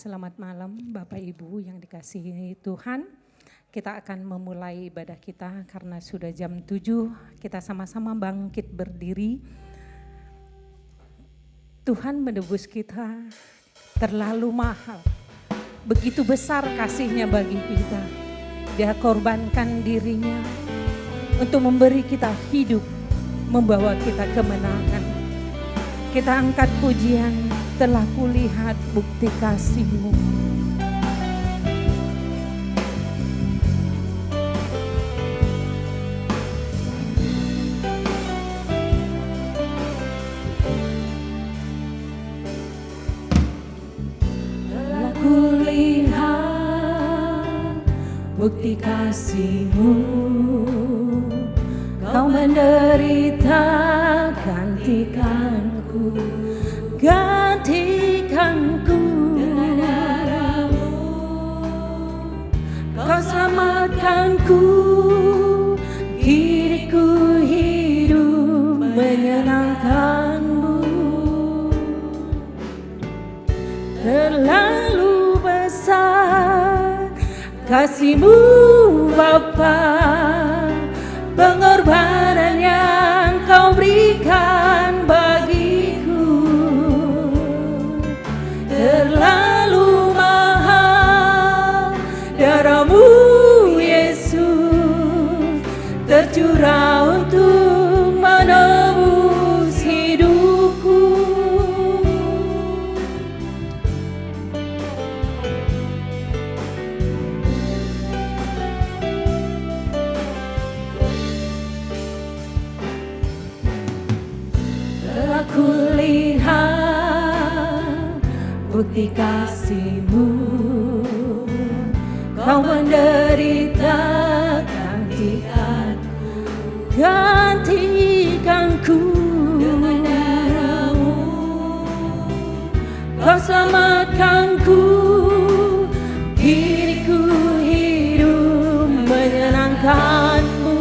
Selamat malam Bapak Ibu yang dikasihi Tuhan. Kita akan memulai ibadah kita karena sudah jam 7. Kita sama-sama bangkit berdiri. Tuhan menebus kita terlalu mahal. Begitu besar kasih-Nya bagi kita. Dia korbankan dirinya untuk memberi kita hidup, membawa kita kemenangan. Kita angkat pujian, telah kulihat bukti kasih-Mu. Telah kulihat bukti kasih-Mu. Kau menderita gantikanku, gantikanku dengan darah-Mu. Kau selamatkanku, kini ku hidup menyenangkan-Mu. Terlalu besar kasih-Mu Bapa, pengorbanan yang Kau berikan bagiku. Terlalu mahal darah-Mu Yesus, tercurah untuk menebus hidupku. Telah kulihat bukti kasih-Mu. Kau menderita gantikanku dengan darah-Mu. Kau selamatkanku, kini ku hidup menyenangkan-Mu.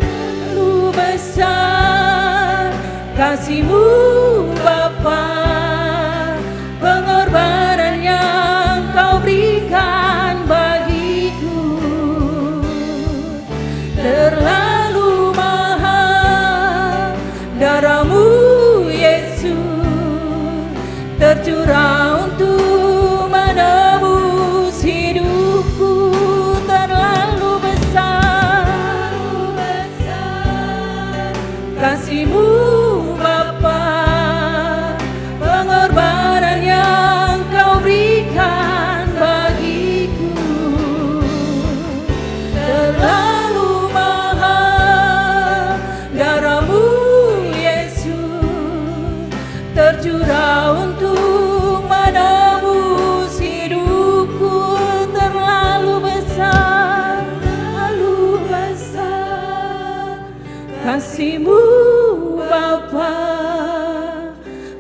Terlalu besar kasih-Mu Bapa, pengorbanan yang Kau berikan bagiku. Terlalu mahal darah-Mu Yesus, tercurah untuk menebus hidupku. Terlalu besar kasih-Mu Bapa, pengorbanan yang Kau berikan bagiku. Terlalu mahal darah-Mu Yesus, tercurah untuk menebus hidupku. Terlalu besar kasih-Mu Bapa,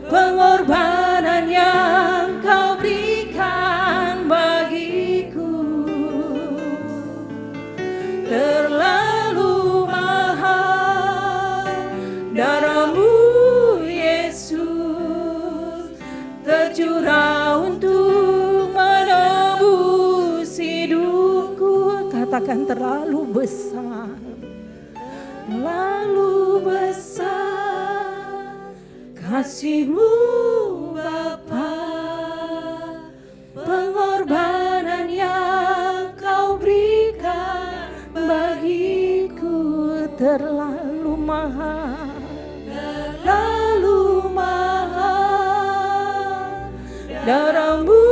pengorbanan yang Kau berikan bagiku. Terlalu mahal darah-Mu Yesus, tercurah untuk menebus hidupku. Katakan terlalu besar. Terlalu besar kasih-Mu Bapa, pengorbanan yang Kau berikan bagiku. Terlalu mahal darah-Mu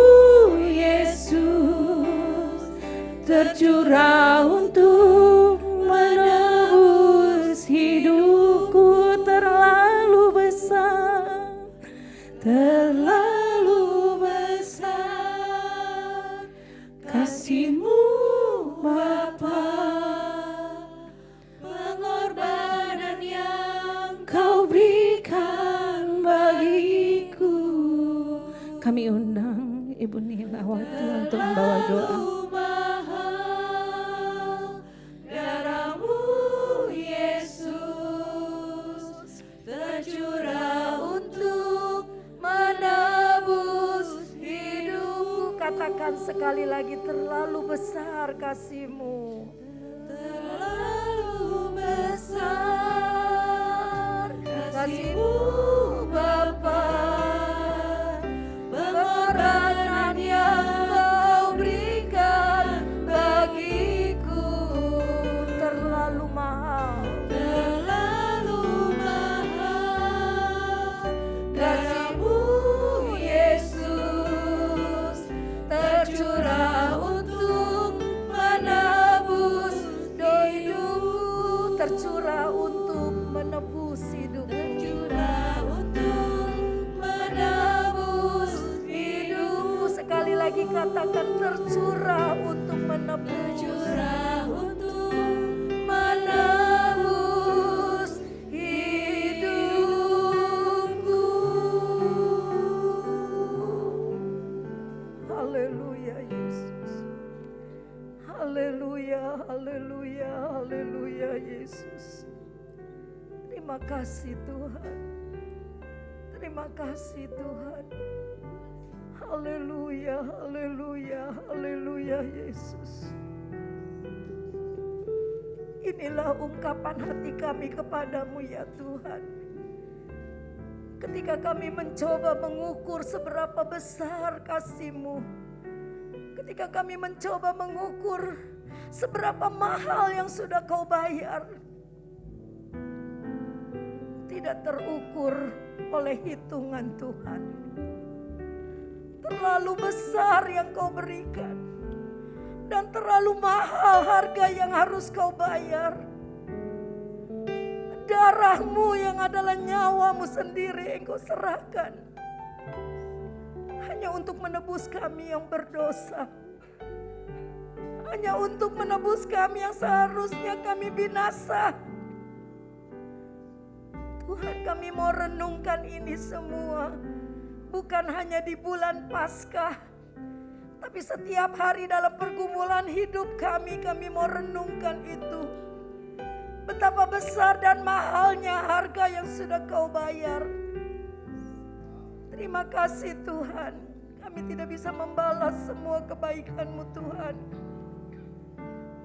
Yesus, tercurah untuk menebus hidupku. Terlalu besar kasih-Mu Bapa, pengorbanan yang Kau berikan bagiku. Kami undang Ibu Nila waktu untuk membawa doa. Yesus tercurah untuk menebus katakan sekali lagi, terlalu besar kasih-Mu. Terlalu besar kasih-Mu Bapa, pengorbanan yang Kau berikan bagiku Terlalu mahal. terlalu mahal. Kasih-Mu Yesus tercurah untuk menebus hidupku, Tercurah untuk menebus hidupku. tercurah untuk menebus hidupku. Sekali lagi katakan, tercurah untuk menebus. Tercurah untuk menebus hidupku. Haleluya Yesus. Haleluya, haleluya, haleluya Yesus. Terima kasih Tuhan. Terima kasih Tuhan. Haleluya, haleluya, haleluya Yesus. Inilah ungkapan hati kami kepadamu ya Tuhan. Ketika kami mencoba mengukur seberapa besar kasih-Mu, ketika kami mencoba mengukur seberapa mahal yang sudah Kau bayar, tidak terukur oleh hitungan Tuhan. Terlalu besar yang Kau berikan, dan terlalu mahal harga yang harus Kau bayar. Darah-Mu yang adalah nyawa-Mu sendiri yang Kau serahkan hanya untuk menebus kami yang berdosa, hanya untuk menebus kami yang seharusnya kami binasa. Tuhan, kami mau renungkan ini semua bukan hanya di bulan Paskah, tapi setiap hari dalam pergumulan hidup kami mau renungkan itu. Betapa besar dan mahalnya harga yang sudah Kau bayar. Terima kasih Tuhan. Kami tidak bisa membalas semua kebaikan-Mu Tuhan.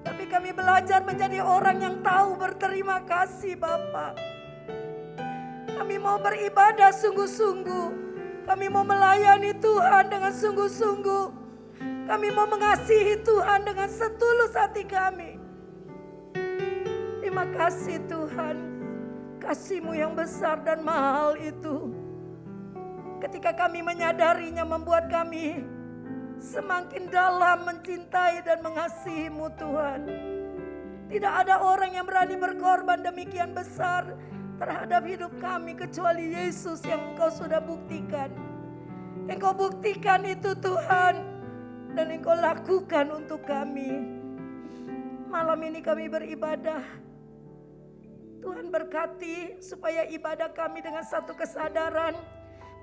Tapi kami belajar menjadi orang yang tahu berterima kasih Bapa. Kami mau beribadah sungguh-sungguh. Kami mau melayani Tuhan dengan sungguh-sungguh. Kami mau mengasihi Tuhan dengan setulus hati kami. Terima kasih Tuhan. Kasih-Mu yang besar dan mahal itu, ketika kami menyadarinya, membuat kami semakin dalam mencintai dan mengasihi-Mu Tuhan. Tidak ada orang yang berani berkorban demikian besar terhadap hidup kami kecuali Yesus yang Engkau sudah buktikan. Engkau buktikan itu Tuhan, dan Engkau lakukan untuk kami. Malam ini kami beribadah. Tuhan berkati supaya ibadah kami dengan satu kesadaran,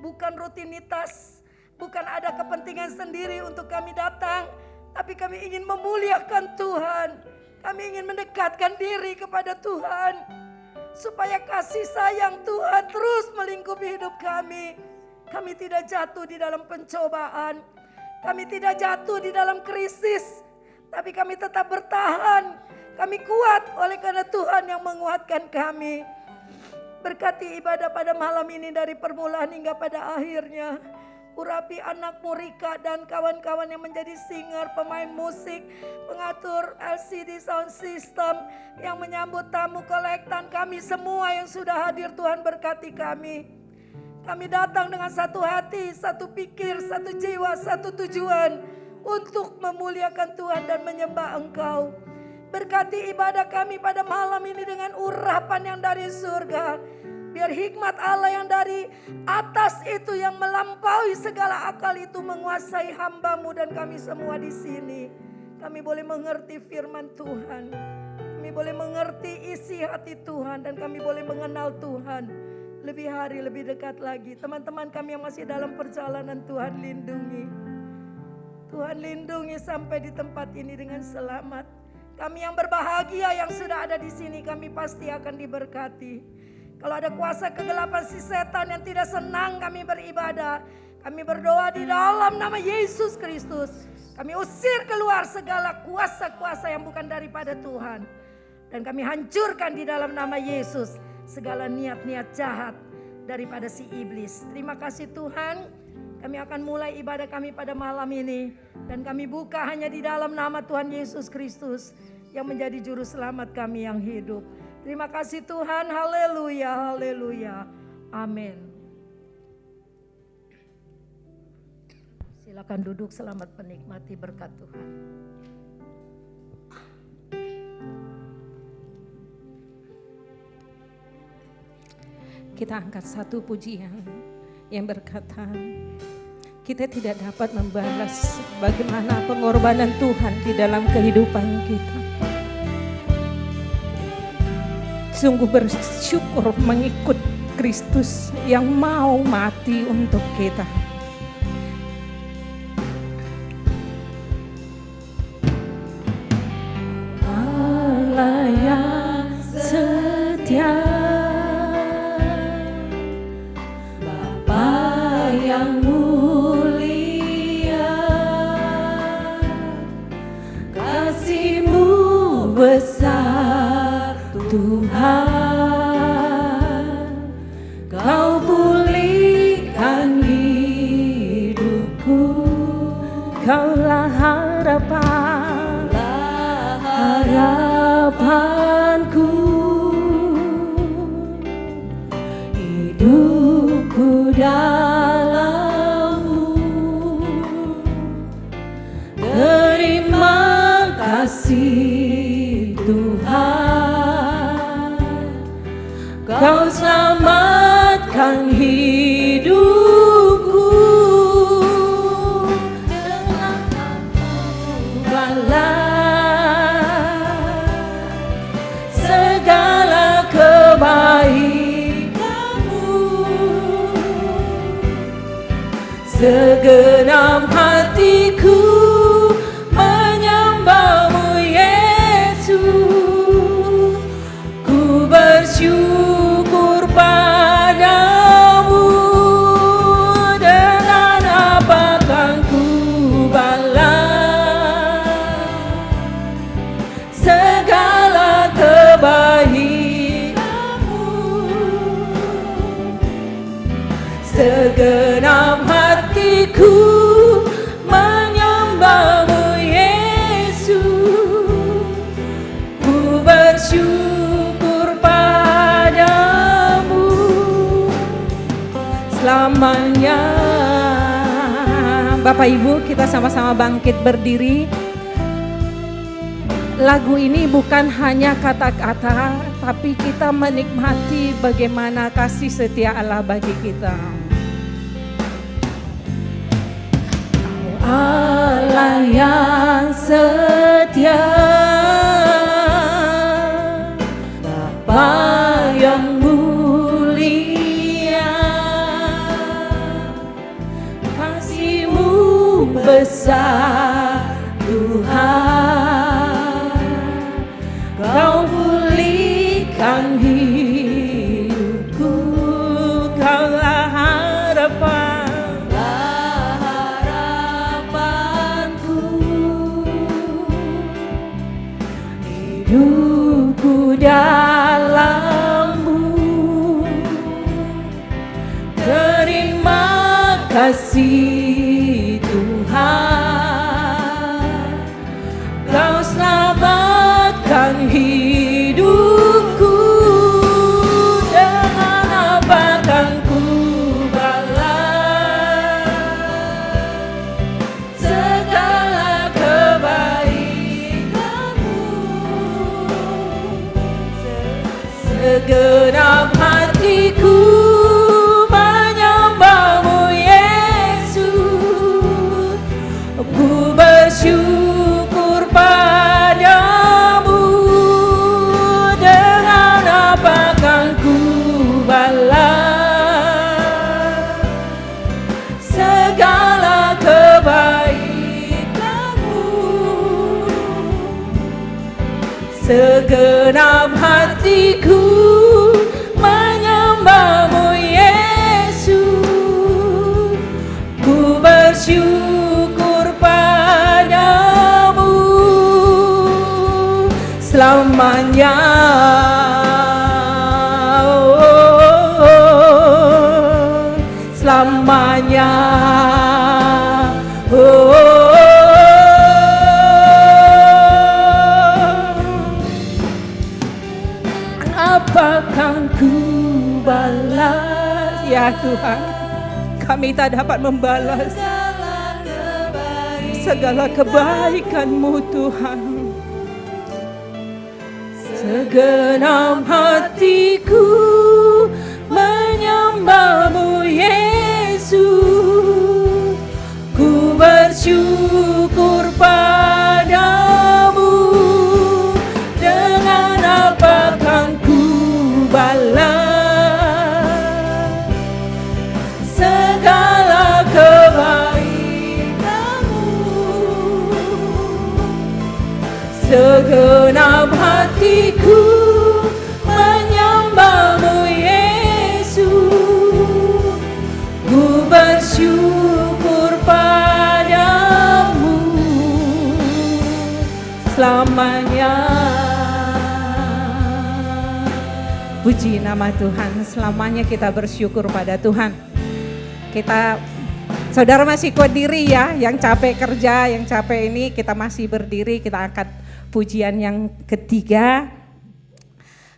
bukan rutinitas, bukan ada kepentingan sendiri untuk kami datang, tapi kami ingin memuliakan Tuhan. Kami ingin mendekatkan diri kepada Tuhan, supaya kasih sayang Tuhan terus melingkupi hidup kami. Kami tidak jatuh di dalam pencobaan, kami tidak jatuh di dalam krisis, tapi kami tetap bertahan. Kami kuat oleh karena Tuhan yang menguatkan kami. Berkati ibadah pada malam ini dari permulaan hingga pada akhirnya. Urapi anak-Mu Rika dan kawan-kawan yang menjadi singer, pemain musik, pengatur LCD sound system, yang menyambut tamu kolektan, kami semua yang sudah hadir. Tuhan berkati kami. Kami datang dengan satu hati, satu pikir, satu jiwa, satu tujuan untuk memuliakan Tuhan dan menyembah Engkau. Berkati ibadah kami pada malam ini dengan urapan yang dari surga. Biar hikmat Allah yang dari atas itu, yang melampaui segala akal itu, menguasai hamba-Mu dan kami semua di sini. Kami boleh mengerti firman Tuhan. Kami boleh mengerti isi hati Tuhan, dan kami boleh mengenal Tuhan lebih hari lebih dekat lagi. Teman-teman kami yang masih dalam perjalanan, Tuhan lindungi. Tuhan lindungi sampai di tempat ini dengan selamat. Kami yang berbahagia yang sudah ada di sini, kami pasti akan diberkati. Kalau ada kuasa kegelapan si setan yang tidak senang kami beribadah, kami berdoa di dalam nama Yesus Kristus. Kami usir keluar segala kuasa-kuasa yang bukan daripada Tuhan. Dan kami hancurkan di dalam nama Yesus segala niat-niat jahat daripada si iblis. Terima kasih Tuhan. Kami akan mulai ibadah kami pada malam ini. Dan kami buka hanya di dalam nama Tuhan Yesus Kristus yang menjadi juru selamat kami yang hidup. Terima kasih Tuhan. Haleluya, haleluya. Amin. Silakan duduk, selamat menikmati berkat Tuhan. Kita angkat satu pujian yang berkata, kita tidak dapat membalas bagaimana pengorbanan Tuhan di dalam kehidupan kita. Sungguh bersyukur mengikut Kristus yang mau mati untuk kita. Allah yang setia, Bapa yang mulia, kasih-Mu besar Tuhan, Kau pulihkan hidupku, Kaulah harapanku, hidupku dalam-Mu. Terima kasih Tuhan, Kau selamatkan hidupku. Dengan balas segala kebaikan-Mu, segenap hatiku menyembah-Mu Yesus. Ku bersyukur padamu, dengan apa kan ku balas segala kebaikan-Mu. Segenap hatiku menyembah-Mu Yesus. Ku bersyukur padamu selamanya. Bapak Ibu, kita sama-sama bangkit berdiri. Lagu ini bukan hanya kata-kata, tapi kita menikmati bagaimana kasih setia Allah bagi kita. Allah yang setia, Bapa yang mulia, kasih-Mu besar Tuhan, Kau pulihkan hidupku, Kaulah harapanku, hidupku dalam-Mu. Terima kasih Tuhan, Kau selamatkan hidupku. Dengan apa kan ku balas segala kebaikan-Mu. Segenap hatiku menyembah-Mu Yesus. Ku bersyukur padamu, dengan apa kan ku balas segala kebaikan-Mu. Segenap hatiku menyembah-Mu Yesus. Ku bersyukur padamu, selamanya. Selamanya. Apakah ku balas? Ya Tuhan, kami tak dapat membalas segala kebaikan-Mu Tuhan. Segenap hatiku menyembah-Mu Yesus, ku bersyukur padamu. Dengan apa kan ku balas segala kebaikan-Mu? Segenap hatiku menyembah-Mu Yesus, ku bersyukur padamu selamanya. Puji nama Tuhan, selamanya kita bersyukur pada Tuhan. Kita, saudara masih kuat diri ya, yang capek kerja, yang capek ini kita masih berdiri, kita angkat pujian yang ketiga.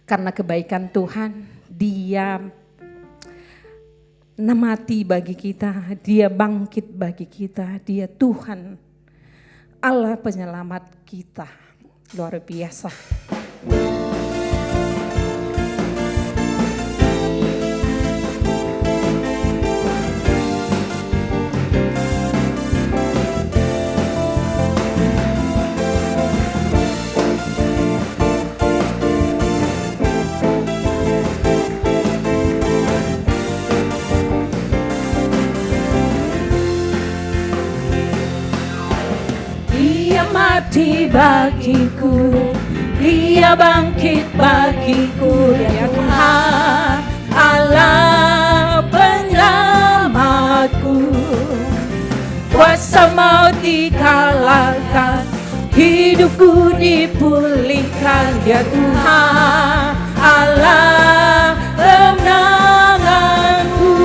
Karena kebaikan Tuhan, Dia mati bagi kita, Dia bangkit bagi kita, Dia Tuhan, Allah penyelamat kita. Luar biasa. Dia mati bagiku, Dia bangkit bagiku, ya Tuhan, Allah penyelamatku. Kuasa maut dikalahkan, hidupku dipulihkan, ya Tuhan, Allah kemenanganku.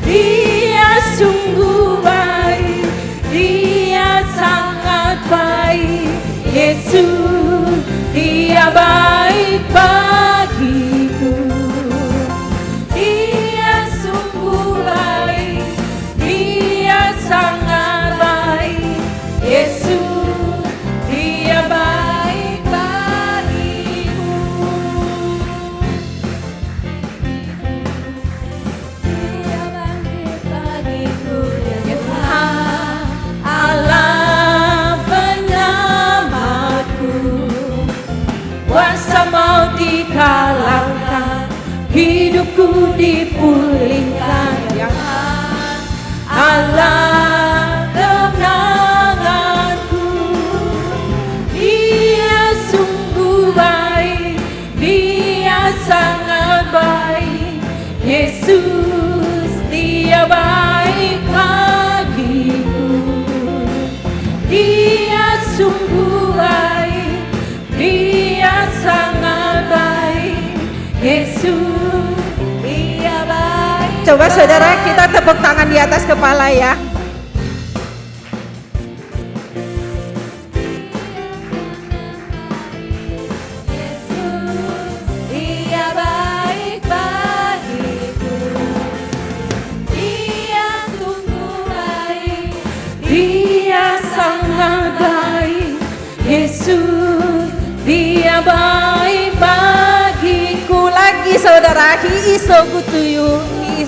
Dia sungguh baik, Dia sangat baik, Yesus, Dia baik bagiku. Dia sungguh baik, Dia sangat baik, Yesus, Dia baik bagiku. Dia bangkit bagiku, ya Tuhan, Allah penyelamatku. Kuasa maut dikalahkan, hidupku dipulihkan, ya Tuhan, Allah kemenanganku. Dia sungguh baik, Dia sangat baik, Yesus, Dia baik bagiku. Dia sungguh baik, Dia sangat baik, Yesus, Dia baik. Coba saudara kita tepuk tangan di atas kepala ya. Yesus, Dia baik bagiku. Dia sungguh baik, Dia sangat baik, Yesus, Dia baik bagiku. Lagi saudara, He is so good to you. He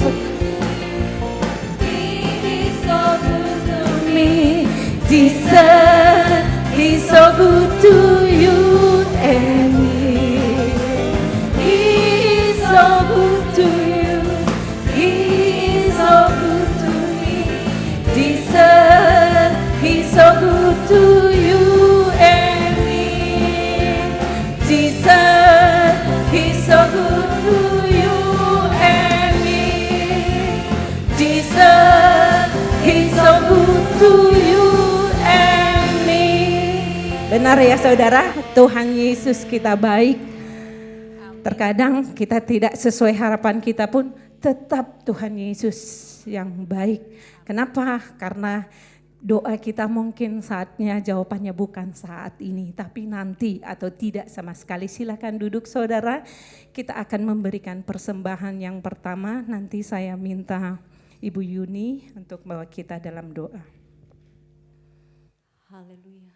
is so good to me. Jesus, He's so good to you and me. He is so good to you. He is so good to me. Jesus, He's so good to you and me. Jesus, He's so good to you and me. Jesus, He's so good to you and me. Benar ya saudara, Tuhan Yesus kita baik. Terkadang kita tidak sesuai harapan kita pun tetap Tuhan Yesus yang baik. Kenapa? Karena doa kita mungkin saatnya jawabannya bukan saat ini, tapi nanti atau tidak sama sekali. Silakan duduk saudara, kita akan memberikan persembahan yang pertama. Nanti saya minta Ibu Yuni untuk bawa kita dalam doa. Haleluya.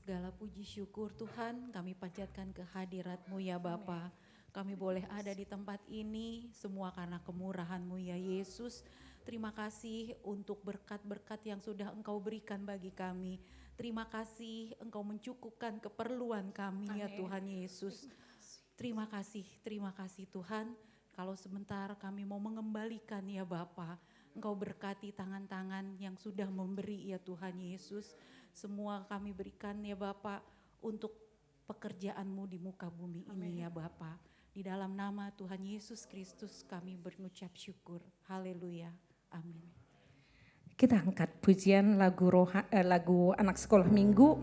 Segala puji syukur Tuhan kami panjatkan ke hadirat-Mu ya Bapa. Kami boleh ada di tempat ini semua karena kemurahan-Mu ya Yesus. Terima kasih untuk berkat-berkat yang sudah Engkau berikan bagi kami. Terima kasih Engkau mencukupkan keperluan kami ya Tuhan Yesus. Terima kasih Tuhan. Kalau sebentar kami mau mengembalikan ya Bapa. Engkau berkati tangan-tangan yang sudah memberi ya Tuhan Yesus. Semua kami berikan ya Bapa untuk pekerjaan-Mu di muka bumi ini ya Bapa. Di dalam nama Tuhan Yesus Kristus kami berucap syukur. Haleluya. Amin. Kita angkat pujian lagu anak sekolah minggu,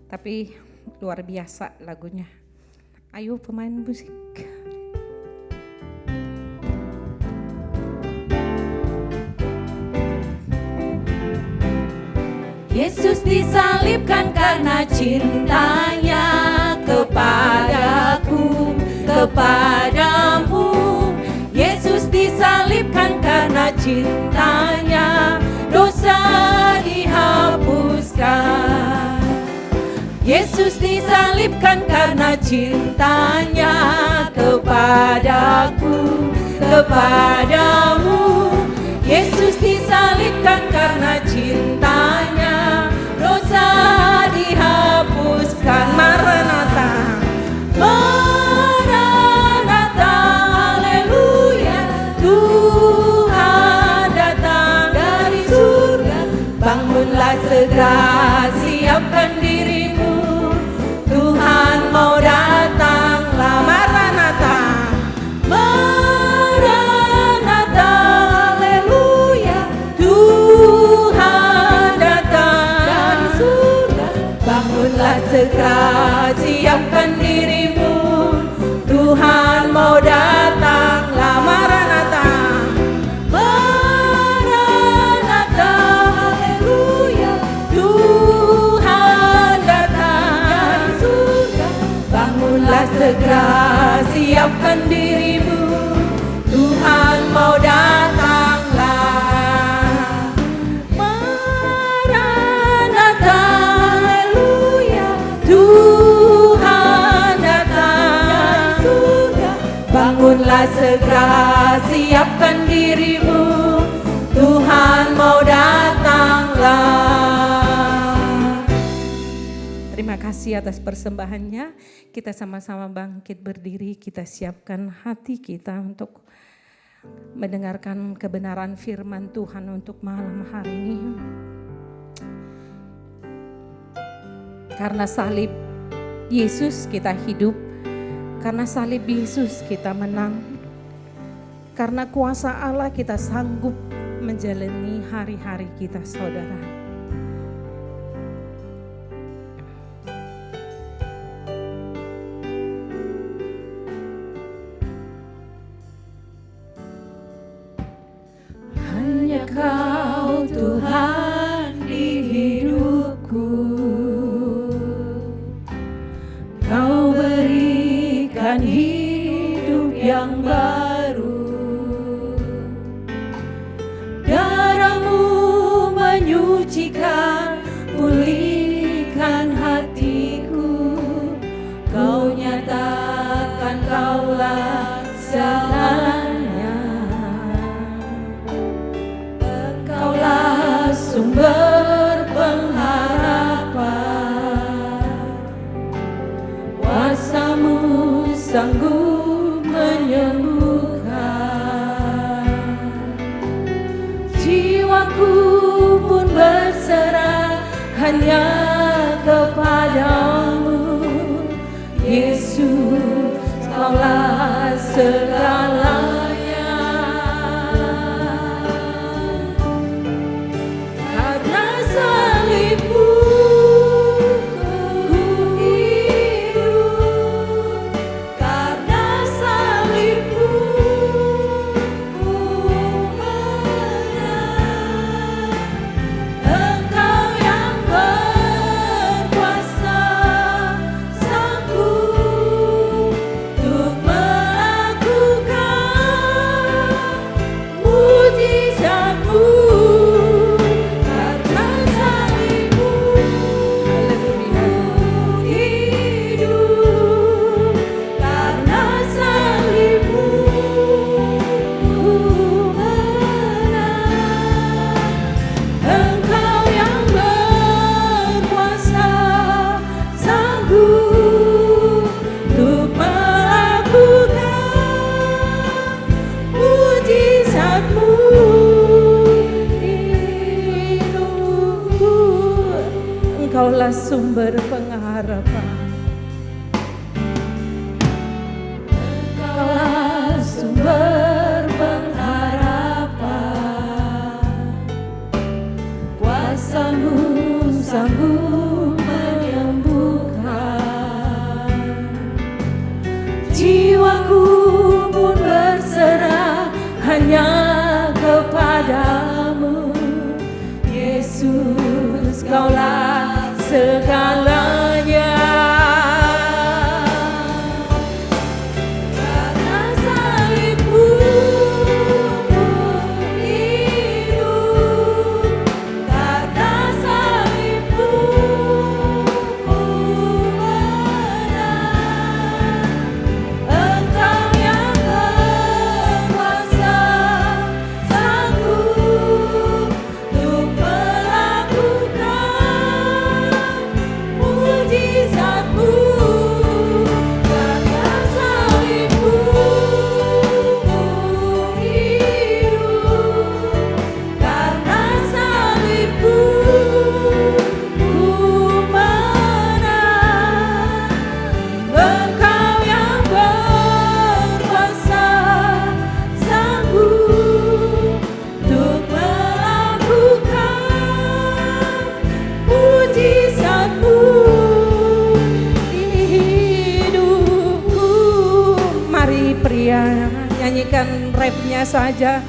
tapi luar biasa lagunya. Ayo pemain musik. Yesus disalibkan karena cintanya kepadaku, kepadamu. Yesus disalibkan karena cintanya, dosa dihapuskan. Yesus disalibkan karena cintanya kepadaku, kepadamu. Yesus disalibkan karena cintanya, dosa dihapuskan. Maranatha, Maranatha, haleluya. Tuhan datang dari surga. Bangunlah segera, siapkan dirimu. Tuhan mau datanglah. Maranatha, Maranatha, haleluya. Tuhan datang dari surga. Bangunlah segera, siapkan dirimu. Tuhan mau datanglah. Maranatha, Maranatha, haleluya. Tuhan datang dari surga. Bangunlah segera, siapkan dirimu. Tuhan mau datanglah. Maranatha, haleluya. Tuhan datang dari surga. Bangunlah segera, siapkan dirimu. Tuhan mau datanglah. Terima kasih atas persembahannya. Kita sama-sama bangkit berdiri, kita siapkan hati kita untuk mendengarkan kebenaran firman Tuhan untuk malam hari ini. Karena salib Yesus kita hidup, karena salib Yesus kita menang, karena kuasa Allah kita sanggup menjalani hari-hari kita saudara. Hanya Kau Tuhan di hidupku. Kau berikan hidup yang baru. Darah-Mu menyucikan, pulihkan hatiku. Kau nyatakan Kaulah segalanya. Engkaulah sumber pengharapan. Kuasa-Mu sanggup menyembuhkan. Jiwaku pun berserah hanya kepadamu. Yesus, Kaulah segalanya. Karena salib-Mu ku Engkaulah sumber pengharapan. Engkaulah sumber pengharapan. Kuasa-Mu sanggup menyembuhkan. Jiwaku pun berserah hanya kepadamu. Yesus, Kaulah segalanya. Karena salib-Mu ku hidup. Karena salib-Mu ku menang. Engkau yang berkuasa sanggup untuk melakukan mujizat-Mu. Karena salib-Mu ku hidup. Karena salib-Mu ku menang. Engkau yang berkuasa sanggup untuk melakukan mujizat-Mu di hidupku. Mari pria nyanyikan rapnya saja,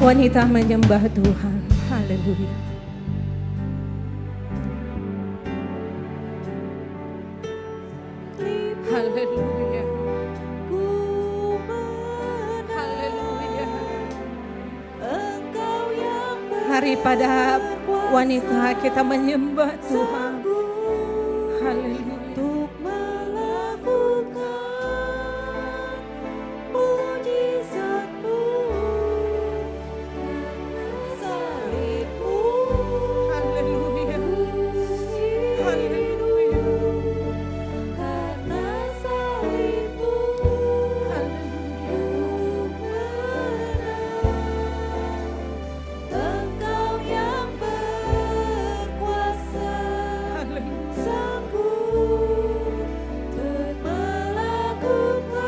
wanita menyembah Tuhan. Haleluya. Haleluya. Haleluya. Mari pada wanita kita menyembah Tuhan. Haleluya. Untuk melakukan mujizat-Mu. Salib-Mu. Haleluya. Haleluya. Karena salib-Mu. Haleluya. Engkau yang berkuasa sanggup untuk melakukan.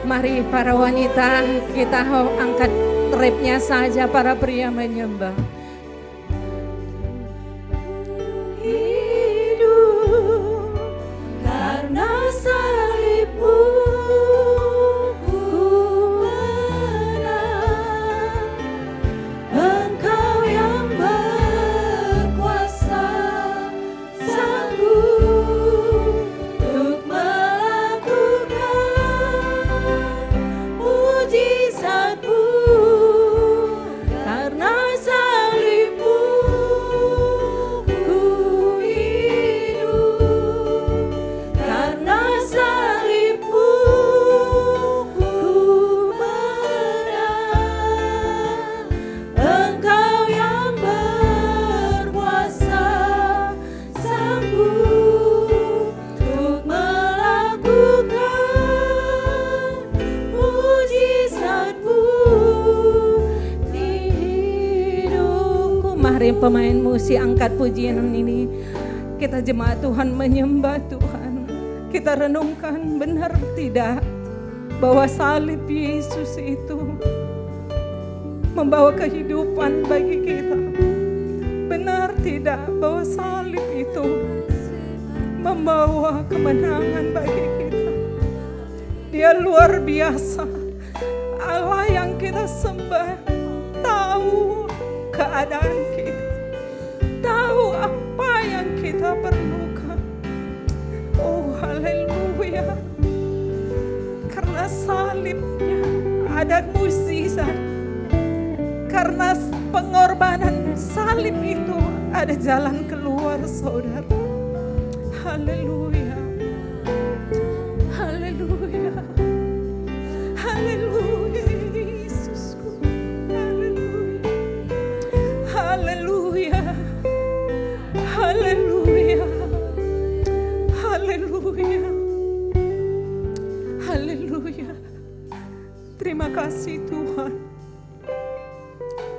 Mari para wanita kita angkat rapnya saja, para pria menyembah. Hidup karena salib-Mu ku menang. Engkau yang berkuasa sanggup untuk melakukan mujizat-Mu. Karena salib-Mu ku hidup. Karena salib-Mu ku menang. Engkau yang berkuasa sanggup untuk melakukan mujizat-Mu di hidupku. Mari pemain musik angkat pujian ini. Kita jemaat Tuhan menyembah Tuhan. Kita renungkan, benar tidak bahwa salib Yesus itu membawa kehidupan bagi kita? Benar tidak bahwa salib itu membawa kemenangan bagi kita? Dia luar biasa. Allah yang kita sembah tahu keadaan kita, tahu apa yang kita perlukan. Oh haleluya. Karena salibnya ada mukjizat. Karena pengorbanan salib itu ada jalan keluar, saudara. Haleluya. Haleluya. Haleluya Yesusku. Haleluya. Haleluya. Haleluya. Haleluya. Haleluya. Terima kasih Tuhan.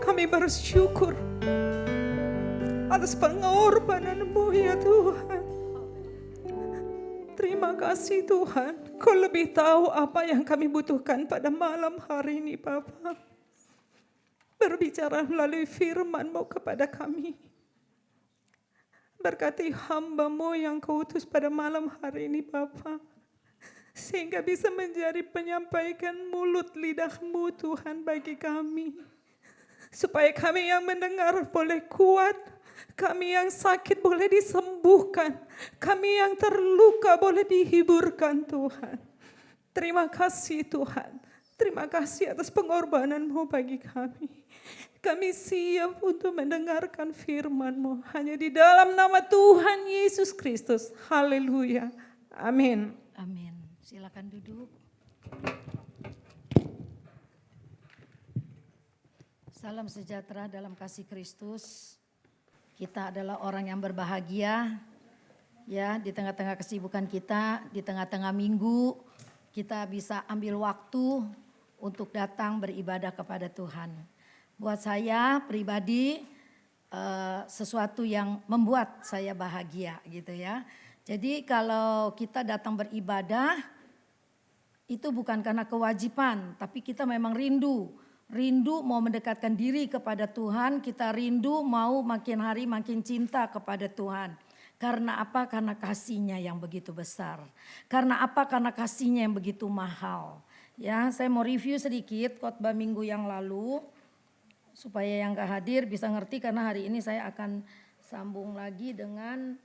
Kami bersyukur atas pengorbanan-Mu ya Tuhan. Terima kasih Tuhan, Kau lebih tahu apa yang kami butuhkan pada malam hari ini Bapa. Berbicara melalui firman-Mu kepada kami. Berkati hamba-Mu yang Kau utus pada malam hari ini Bapa. Sehingga bisa menjadi penyampaikan mulut lidah-Mu Tuhan bagi kami. Supaya kami yang mendengar boleh kuat. Kami yang sakit boleh disembuhkan. Kami yang terluka boleh dihiburkan Tuhan. Terima kasih Tuhan. Terima kasih atas pengorbanan-Mu bagi kami. Kami siap untuk mendengarkan firman-Mu. Hanya di dalam nama Tuhan Yesus Kristus. Haleluya. Amin. Amin. Silakan duduk. Salam sejahtera dalam kasih Kristus. Kita adalah orang yang berbahagia, ya, di tengah-tengah kesibukan kita, di tengah-tengah minggu, kita bisa ambil waktu untuk datang beribadah kepada Tuhan. Buat saya pribadi, sesuatu yang membuat saya bahagia gitu ya. Jadi kalau kita datang beribadah, itu bukan karena kewajiban, tapi kita memang rindu mau mendekatkan diri kepada Tuhan, kita rindu mau makin hari makin cinta kepada Tuhan. Karena apa? Karena kasih-Nya yang begitu besar. Karena apa? Karena kasih-Nya yang begitu mahal. Ya, saya mau review sedikit khotbah minggu yang lalu supaya yang gak hadir bisa ngerti, karena hari ini saya akan sambung lagi dengan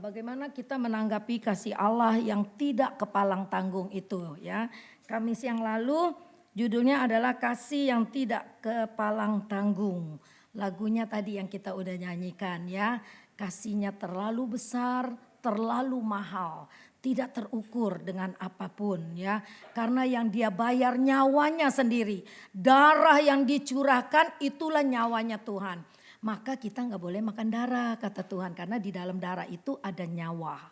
bagaimana kita menanggapi kasih Allah yang tidak kepalang tanggung itu ya. Kamis yang lalu judulnya adalah kasih yang tidak kepalang tanggung. Lagunya tadi yang kita udah nyanyikan ya. Kasihnya terlalu besar, terlalu mahal. Tidak terukur dengan apapun ya. Karena yang dia bayar nyawanya sendiri. Darah yang dicurahkan itulah nyawanya Tuhan. Maka kita gak boleh makan darah kata Tuhan. Karena di dalam darah itu ada nyawa.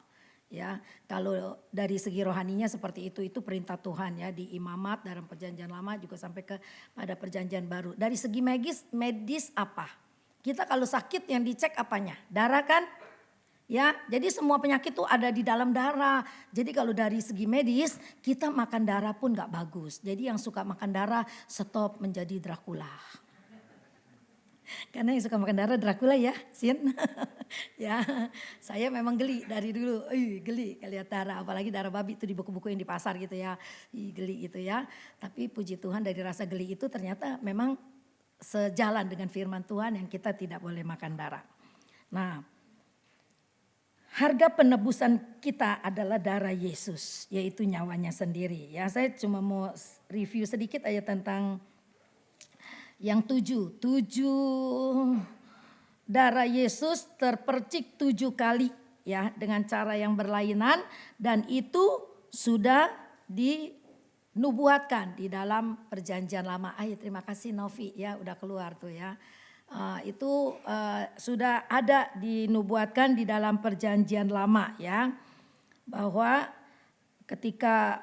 Ya, kalau dari segi rohaninya seperti itu perintah Tuhan ya, di imamat dalam perjanjian lama juga sampai ke pada perjanjian baru. Dari segi medis apa? Kita kalau sakit yang dicek apanya? Darah kan? Ya, jadi semua penyakit itu ada di dalam darah. Jadi kalau dari segi medis kita makan darah pun gak bagus. Jadi yang suka makan darah stop menjadi Dracula. Karena yang suka makan darah Dracula ya, Sin. Ya, saya memang geli dari dulu. Geli lihat darah, apalagi darah babi itu di buku-buku yang di pasar gitu ya. Geli gitu ya. Tapi puji Tuhan dari rasa geli itu ternyata memang sejalan dengan firman Tuhan yang kita tidak boleh makan darah. Nah, harga penebusan kita adalah darah Yesus, yaitu nyawanya sendiri. Ya, saya cuma mau review sedikit aja tentang yang 7 darah Yesus terpercik 7 kali ya dengan cara yang berlainan, dan itu sudah dinubuatkan di dalam perjanjian lama. Terima kasih Novi ya udah keluar tuh ya. Itu sudah ada dinubuatkan di dalam perjanjian lama ya, bahwa ketika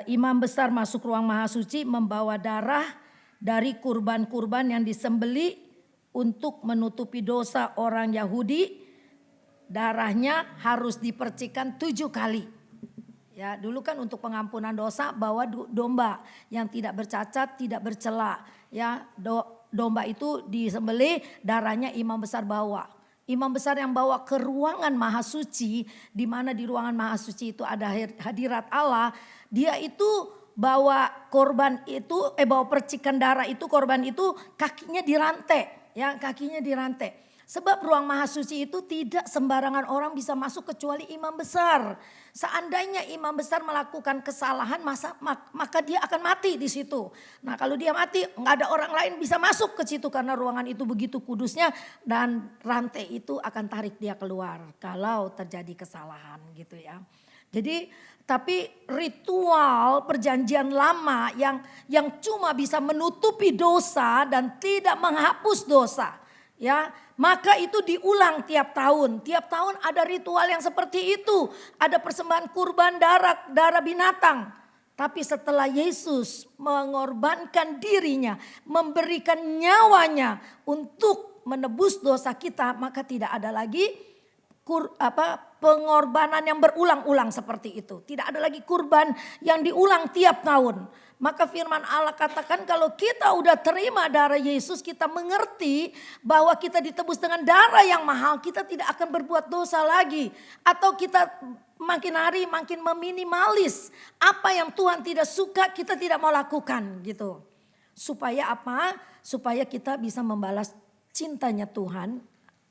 imam besar masuk ruang maha suci membawa darah dari kurban-kurban yang disembeli untuk menutupi dosa orang Yahudi, darahnya harus dipercikan 7 kali. Ya, dulu kan untuk pengampunan dosa bawa domba yang tidak bercacat, tidak bercela. Ya, domba itu disembeli, darahnya imam besar bawa. Imam besar yang bawa ke ruangan maha suci, di mana di ruangan maha suci itu ada hadirat Allah, dia itu bawa korban itu, bawa percikan darah itu, korban itu kakinya dirantai, ya kakinya dirantai. Sebab ruang maha suci itu tidak sembarangan orang bisa masuk kecuali imam besar. Seandainya imam besar melakukan kesalahan, maka dia akan mati di situ. Nah kalau dia mati, nggak ada orang lain bisa masuk ke situ karena ruangan itu begitu kudusnya, dan rantai itu akan tarik dia keluar kalau terjadi kesalahan gitu ya. Jadi tapi ritual perjanjian lama yang cuma bisa menutupi dosa dan tidak menghapus dosa. Ya, maka itu diulang tiap tahun. Tiap tahun ada ritual yang seperti itu. Ada persembahan kurban darah binatang. Tapi setelah Yesus mengorbankan dirinya, memberikan nyawanya untuk menebus dosa kita, maka tidak ada lagi pengorbanan yang berulang-ulang seperti itu. Tidak ada lagi kurban yang diulang tiap tahun. Maka firman Allah katakan kalau kita udah terima darah Yesus, kita mengerti bahwa kita ditebus dengan darah yang mahal, kita tidak akan berbuat dosa lagi. Atau kita makin hari makin meminimalis apa yang Tuhan tidak suka, kita tidak mau lakukan gitu. Supaya apa? Supaya kita bisa membalas cintanya Tuhan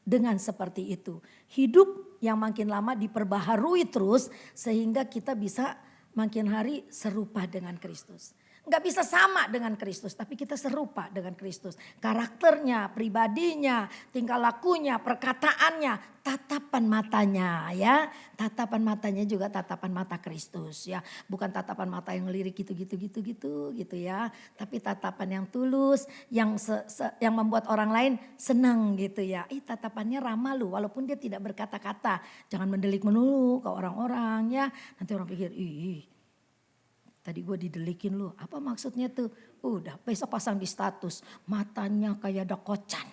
dengan seperti itu. Hidup yang makin lama diperbaharui terus sehingga kita bisa makin hari serupa dengan Kristus. Enggak bisa sama dengan Kristus, tapi kita serupa dengan Kristus. Karakternya, pribadinya, tingkah lakunya, perkataannya, tatapan matanya ya. Tatapan matanya juga tatapan mata Kristus ya. Bukan tatapan mata yang lirik gitu ya. Tapi tatapan yang tulus, yang membuat orang lain senang gitu ya. Tatapannya ramah loh, walaupun dia tidak berkata-kata. Jangan mendelik melulu ke orang-orang ya. Nanti orang pikir, tadi gue didelikin lu, apa maksudnya tuh? Udah besok pasang di status, matanya kayak ada kocan.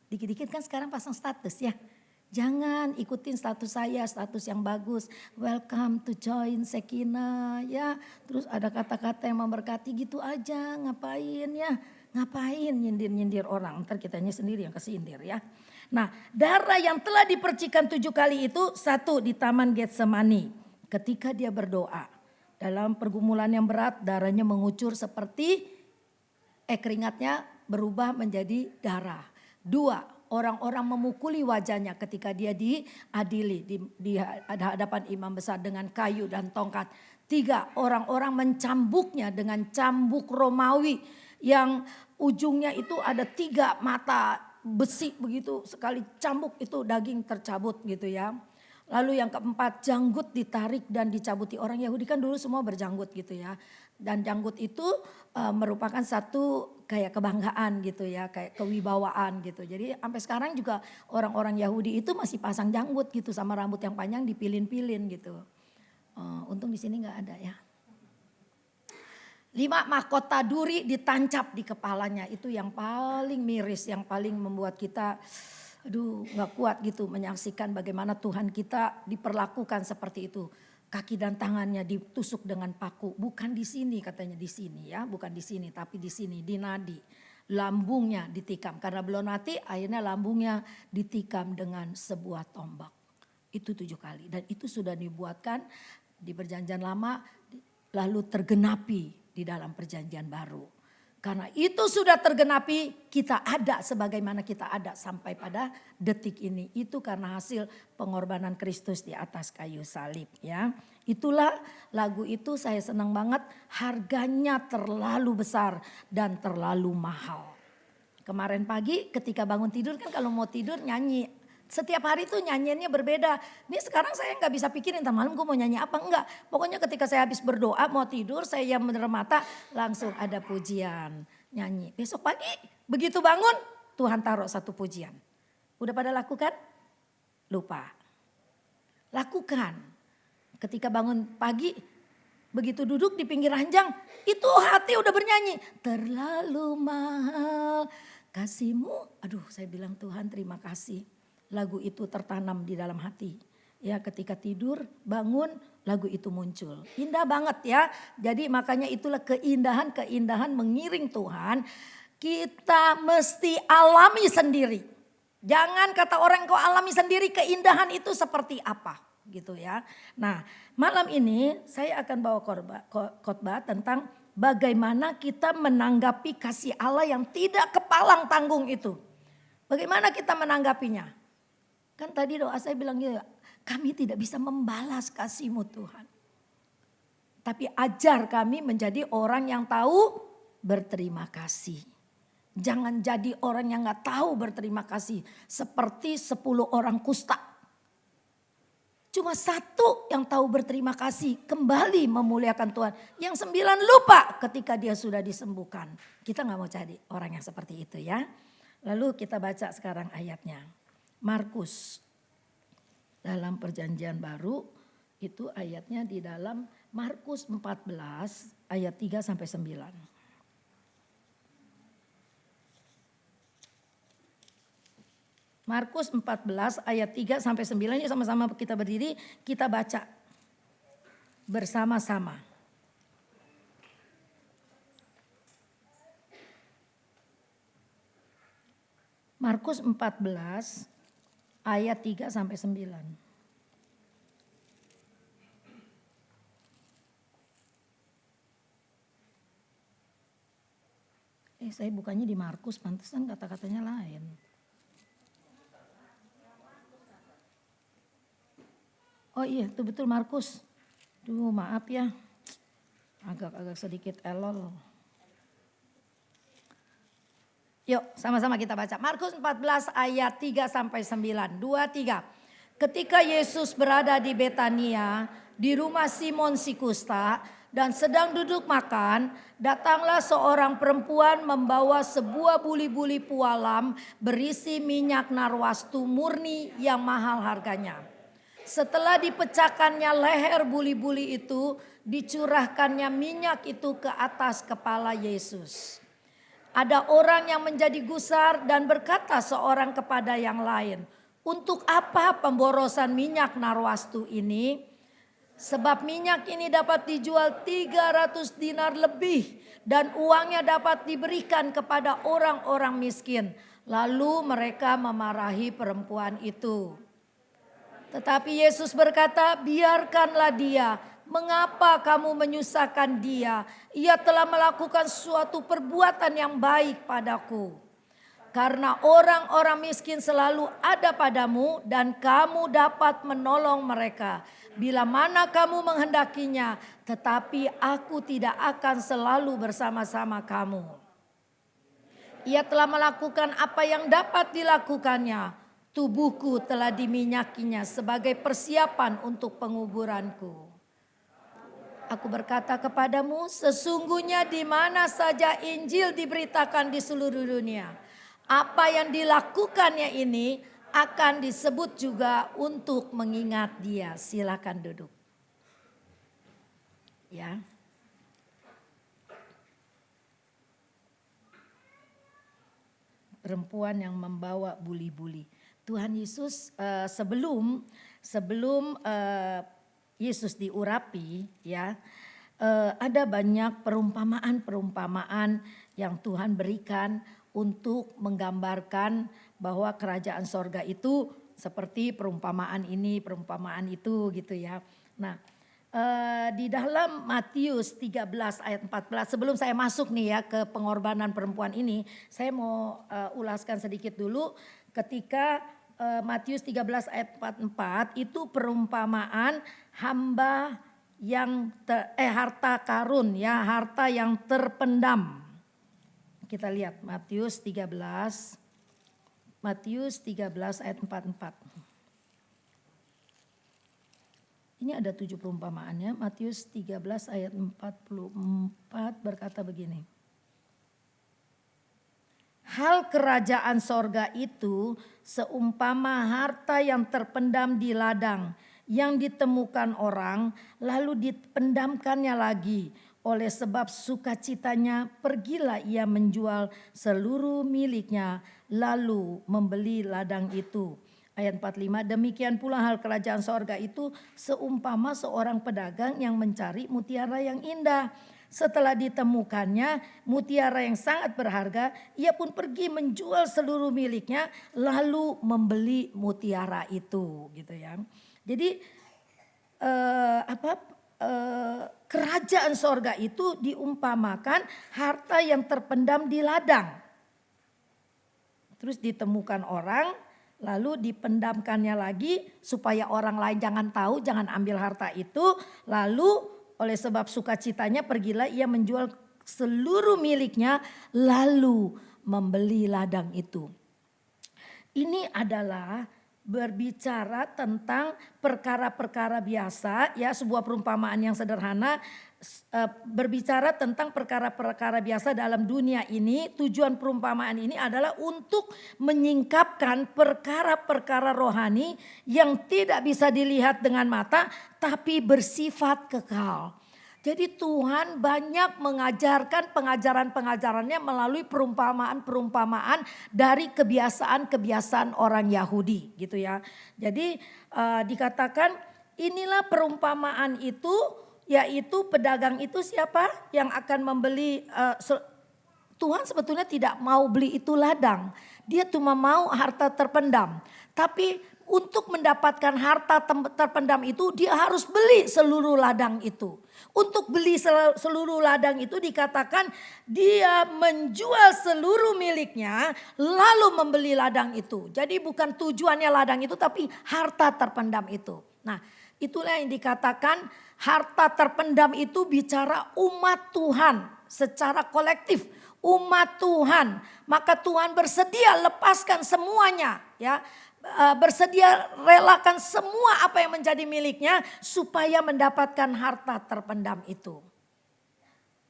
Dikit-dikit kan sekarang pasang status ya. Jangan ikutin status saya, status yang bagus. Welcome to join Sekina ya. Terus ada kata-kata yang memberkati gitu aja, ngapain ya. Ngapain nyindir-nyindir orang, ntar kitanya sendiri yang kesindir ya. Nah, darah yang telah dipercikan 7 kali itu, 1 di Taman Getsemani. Ketika dia berdoa. Dalam pergumulan yang berat darahnya mengucur seperti keringatnya berubah menjadi darah. 2, orang-orang memukuli wajahnya ketika dia diadili di hadapan imam besar dengan kayu dan tongkat. 3, orang-orang mencambuknya dengan cambuk Romawi yang ujungnya itu ada 3 mata besi begitu, sekali cambuk itu daging tercabut gitu ya. Lalu yang keempat, janggut ditarik dan dicabuti. Orang Yahudi kan dulu semua berjanggut gitu ya. Dan janggut itu merupakan satu kayak kebanggaan gitu ya, kayak kewibawaan gitu. Jadi sampai sekarang juga orang-orang Yahudi itu masih pasang janggut gitu sama rambut yang panjang dipilin-pilin gitu. Untung di sini nggak ada ya. 5, mahkota duri ditancap di kepalanya. Itu yang paling miris, yang paling membuat kita gak kuat gitu menyaksikan bagaimana Tuhan kita diperlakukan seperti itu. Kaki dan tangannya ditusuk dengan paku. Bukan di sini katanya, di sini ya. Bukan di sini tapi di sini, di nadi. Lambungnya ditikam. Karena belum mati akhirnya lambungnya ditikam dengan sebuah tombak. Itu 7 kali. Dan itu sudah dibuatkan di perjanjian lama lalu tergenapi di dalam perjanjian baru. Karena itu sudah tergenapi, kita ada sebagaimana kita ada sampai pada detik ini. Itu karena hasil pengorbanan Kristus di atas kayu salib ya. Itulah lagu itu saya senang banget, harganya terlalu besar dan terlalu mahal. Kemarin pagi ketika bangun tidur kan kalau mau tidur nyanyi. Setiap hari tuh nyanyiannya berbeda. Ini sekarang saya nggak bisa pikirin ntar malam gue mau nyanyi apa enggak. Pokoknya ketika saya habis berdoa mau tidur saya yang menerima mata langsung ada pujian nyanyi. Besok pagi begitu bangun Tuhan taruh 1 pujian. Udah pada lakukan? Lupa. Lakukan. Ketika bangun pagi begitu duduk di pinggir ranjang itu hati udah bernyanyi. Terlalu mahal kasih-Mu. Aduh saya bilang Tuhan terima kasih. Lagu itu tertanam di dalam hati. Ya ketika tidur, bangun, lagu itu muncul. Indah banget ya. Jadi makanya itulah keindahan-keindahan mengiring Tuhan. Kita mesti alami sendiri. Jangan kata orang kau alami sendiri keindahan itu seperti apa. Gitu ya. Nah malam ini saya akan bawa khotbah tentang bagaimana kita menanggapi kasih Allah yang tidak kepalang tanggung itu. Bagaimana kita menanggapinya? Kan tadi doa saya bilang gitu, kami tidak bisa membalas kasih-Mu Tuhan. Tapi ajar kami menjadi orang yang tahu berterima kasih. Jangan jadi orang yang gak tahu berterima kasih. Seperti 10 orang kusta. Cuma 1 yang tahu berterima kasih kembali memuliakan Tuhan. Yang 9 lupa ketika dia sudah disembuhkan. Kita gak mau jadi orang yang seperti itu ya. Lalu kita baca sekarang ayatnya. Markus dalam perjanjian baru itu ayatnya di dalam Markus 14 ayat 3 sampai 9. Markus 14 ayat 3 sampai 9, ini sama-sama kita berdiri, kita baca bersama-sama. Markus 14 ayat 3 sampai 9. Saya bukannya di Markus, pantesan kata-katanya lain. Oh iya, itu betul Markus. Duh, maaf ya. Agak sedikit elol. Yuk, sama-sama kita baca. Markus 14 ayat 3 sampai 9. 2, 3. Ketika Yesus berada di Betania, di rumah Simon si kusta, dan sedang duduk makan, datanglah seorang perempuan membawa sebuah buli-buli pualam berisi minyak narwastu murni yang mahal harganya. Setelah dipecahkannya leher buli-buli itu, dicurahkannya minyak itu ke atas kepala Yesus. Ada orang yang menjadi gusar dan berkata seorang kepada yang lain, "Untuk apa pemborosan minyak narwastu ini? Sebab minyak ini dapat dijual 300 dinar lebih dan uangnya dapat diberikan kepada orang-orang miskin." Lalu mereka memarahi perempuan itu. Tetapi Yesus berkata, "Biarkanlah dia. Mengapa kamu menyusahkan dia? Ia telah melakukan suatu perbuatan yang baik padaku. Karena orang-orang miskin selalu ada padamu dan kamu dapat menolong mereka bila mana kamu menghendakinya, tetapi aku tidak akan selalu bersama-sama kamu." Ia telah melakukan apa yang dapat dilakukannya. Tubuhku telah diminyakinya sebagai persiapan untuk penguburanku. Aku berkata kepadamu, sesungguhnya di mana saja Injil diberitakan di seluruh dunia, apa yang dilakukannya ini akan disebut juga untuk mengingat dia. Silakan duduk. Ya. Perempuan yang membawa buli-buli. Tuhan Yesus sebelum Yesus diurapi, ya, ada banyak perumpamaan-perumpamaan yang Tuhan berikan untuk menggambarkan bahwa kerajaan sorga itu seperti perumpamaan ini, perumpamaan itu gitu ya. Nah, di dalam Matius 13 ayat 14, sebelum saya masuk nih ya ke pengorbanan perempuan ini, saya mau ulaskan sedikit dulu ketika Matius 13 ayat 44 itu perumpamaan hamba yang harta karun ya, harta yang terpendam. Kita lihat Matius 13 ayat 44. Ini ada 7 perumpamaannya. Matius 13 ayat 44 berkata begini. Hal kerajaan sorga itu seumpama harta yang terpendam di ladang yang ditemukan orang lalu dipendamkannya lagi. Oleh sebab sukacitanya pergilah ia menjual seluruh miliknya lalu membeli ladang itu. Ayat 45, demikian pula hal kerajaan sorga itu seumpama seorang pedagang yang mencari mutiara yang indah. Setelah ditemukannya mutiara yang sangat berharga, ia pun pergi menjual seluruh miliknya lalu membeli mutiara itu, gitu ya. Jadi kerajaan sorga itu diumpamakan harta yang terpendam di ladang. Terus ditemukan orang, lalu dipendamkannya lagi supaya orang lain jangan tahu, jangan ambil harta itu. Lalu oleh sebab sukacitanya pergilah ia menjual seluruh miliknya lalu membeli ladang itu. Ini adalah berbicara tentang perkara-perkara biasa ya, sebuah perumpamaan yang sederhana berbicara tentang perkara-perkara biasa dalam dunia ini. Tujuan perumpamaan ini adalah untuk menyingkapkan perkara-perkara rohani yang tidak bisa dilihat dengan mata tapi bersifat kekal. Jadi Tuhan banyak mengajarkan pengajaran-pengajarannya melalui perumpamaan-perumpamaan dari kebiasaan-kebiasaan orang Yahudi gitu ya. Jadi dikatakan inilah perumpamaan itu, yaitu pedagang itu siapa yang akan membeli. Tuhan sebetulnya tidak mau beli itu ladang. Dia cuma mau harta terpendam. Tapi untuk mendapatkan harta terpendam itu dia harus beli seluruh ladang itu. Untuk beli seluruh ladang itu dikatakan dia menjual seluruh miliknya lalu membeli ladang itu. Jadi bukan tujuannya ladang itu tapi harta terpendam itu. Nah, itulah yang dikatakan harta terpendam itu bicara umat Tuhan secara kolektif, umat Tuhan. Maka Tuhan bersedia lepaskan semuanya, ya. Bersedia relakan semua apa yang menjadi miliknya supaya mendapatkan harta terpendam itu.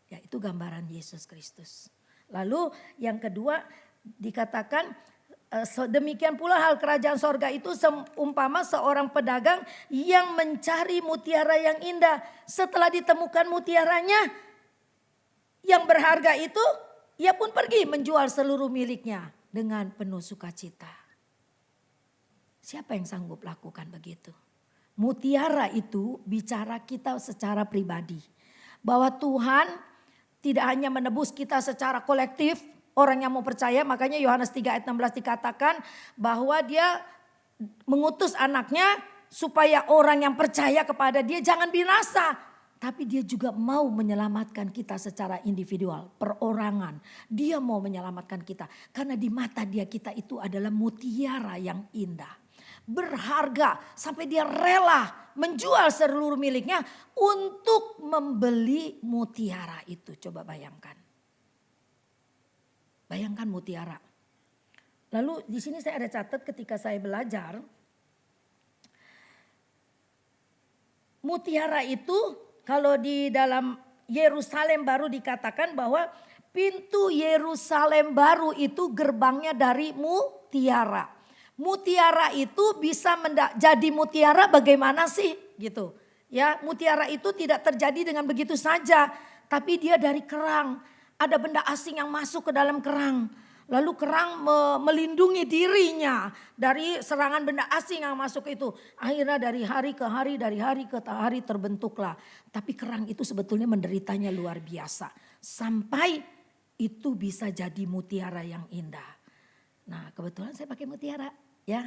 Ya, itu gambaran Yesus Kristus. Lalu yang kedua dikatakan demikian pula hal kerajaan sorga itu seumpama seorang pedagang yang mencari mutiara yang indah. Setelah ditemukan mutiaranya yang berharga itu, ia pun pergi menjual seluruh miliknya dengan penuh sukacita. Siapa yang sanggup lakukan begitu? Mutiara itu bicara kita secara pribadi. Bahwa Tuhan tidak hanya menebus kita secara kolektif, orang yang mau percaya, makanya Yohanes 3 ayat 16 dikatakan bahwa dia mengutus anaknya supaya orang yang percaya kepada dia jangan binasa. Tapi dia juga mau menyelamatkan kita secara individual, perorangan. Dia mau menyelamatkan kita. Karena di mata dia kita itu adalah mutiara yang indah. Berharga sampai dia rela menjual seluruh miliknya untuk membeli mutiara itu. Coba bayangkan. Bayangkan mutiara. Lalu di sini saya ada catat ketika saya belajar. Mutiara itu kalau di dalam Yerusalem baru dikatakan bahwa pintu Yerusalem baru itu gerbangnya dari mutiara. Mutiara itu bisa jadi mutiara bagaimana sih gitu. Ya, mutiara itu tidak terjadi dengan begitu saja, tapi dia dari kerang. Ada benda asing yang masuk ke dalam kerang. Lalu kerang melindungi dirinya dari serangan benda asing yang masuk itu. Akhirnya dari hari ke hari, dari hari ke hari terbentuklah. Tapi kerang itu sebetulnya menderitanya luar biasa. Sampai itu bisa jadi mutiara yang indah. Nah, kebetulan saya pakai mutiara. Ya,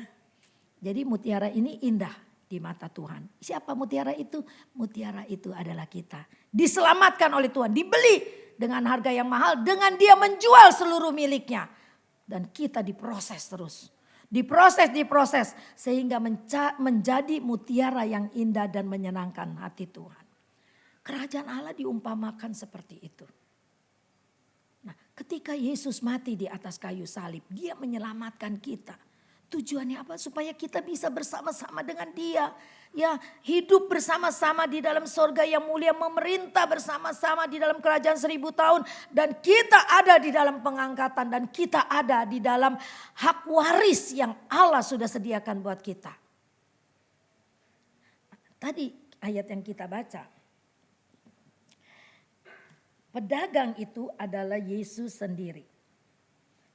jadi mutiara ini indah di mata Tuhan. Siapa mutiara itu? Mutiara itu adalah kita. Diselamatkan oleh Tuhan, dibeli dengan harga yang mahal, dengan dia menjual seluruh miliknya. Dan kita diproses terus. Diproses sehingga menjadi mutiara yang indah dan menyenangkan hati Tuhan. Kerajaan Allah diumpamakan seperti itu. Nah, ketika Yesus mati di atas kayu salib, dia menyelamatkan kita. Tujuannya apa? Supaya kita bisa bersama-sama dengan dia. Ya, hidup bersama-sama di dalam sorga yang mulia. Memerintah bersama-sama di dalam kerajaan 1000 tahun. Dan kita ada di dalam pengangkatan. Dan kita ada di dalam hak waris yang Allah sudah sediakan buat kita. Tadi ayat yang kita baca. Pedagang itu adalah Yesus sendiri.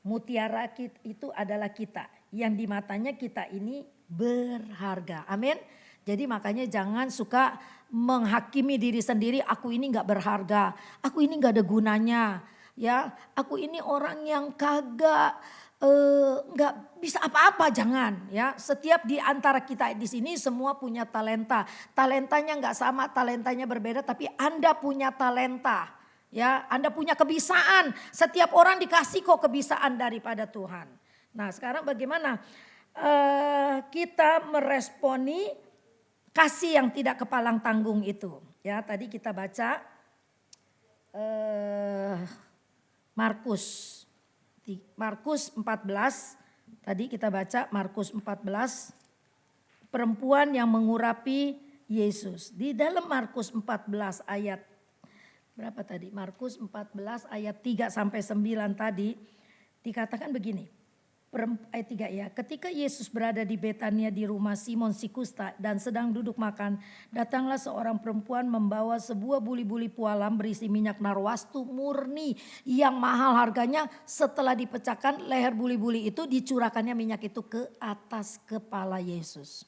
Mutiara itu adalah kita. Yang di matanya kita ini berharga. Amin. Jadi makanya jangan suka menghakimi diri sendiri. Aku ini gak berharga. Aku ini gak ada gunanya. Ya, aku ini orang yang kagak nggak bisa apa-apa, jangan ya. Setiap di antara kita di sini semua punya talenta. Talentanya nggak sama, talentanya berbeda, tapi Anda punya talenta. Ya, Anda punya kebisaan. Setiap orang dikasih kok kebisaan daripada Tuhan. Nah, sekarang bagaimana kita meresponi kasih yang tidak kepalang tanggung itu? Ya, tadi kita baca Markus 14. Tadi kita baca Markus 14. Perempuan yang mengurapi Yesus. Di dalam Markus 14 ayat berapa tadi? Markus 14 ayat 3 sampai 9 tadi dikatakan begini. Ayat 3 ya. Ketika Yesus berada di Betania di rumah Simon si kusta dan sedang duduk makan, datanglah seorang perempuan membawa sebuah buli-buli pualam berisi minyak narwastu murni yang mahal harganya. Setelah dipecahkan leher buli-buli itu, dicurahkannya minyak itu ke atas kepala Yesus.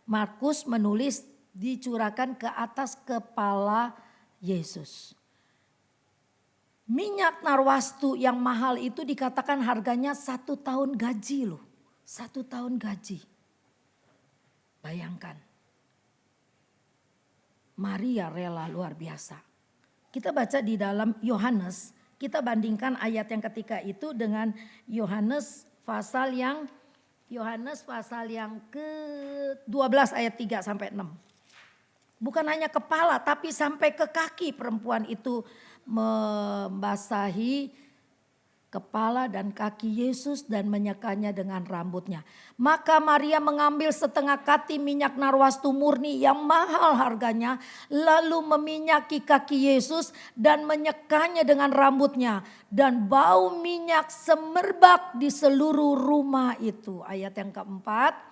Markus menulis dicurahkan ke atas kepala Yesus. Minyak narwastu yang mahal itu dikatakan harganya 1 tahun gaji loh. 1 tahun gaji. Bayangkan. Maria rela luar biasa. Kita baca di dalam Yohanes. Kita bandingkan ayat yang ketika itu dengan Yohanes pasal yang ke-12 ayat 3 sampai 6. Bukan hanya kepala tapi sampai ke kaki perempuan itu membasahi kepala dan kaki Yesus dan menyekanya dengan rambutnya. Maka Maria mengambil setengah kati minyak narwastu murni yang mahal harganya, lalu meminyaki kaki Yesus dan menyekanya dengan rambutnya, dan bau minyak semerbak di seluruh rumah itu. Ayat yang keempat.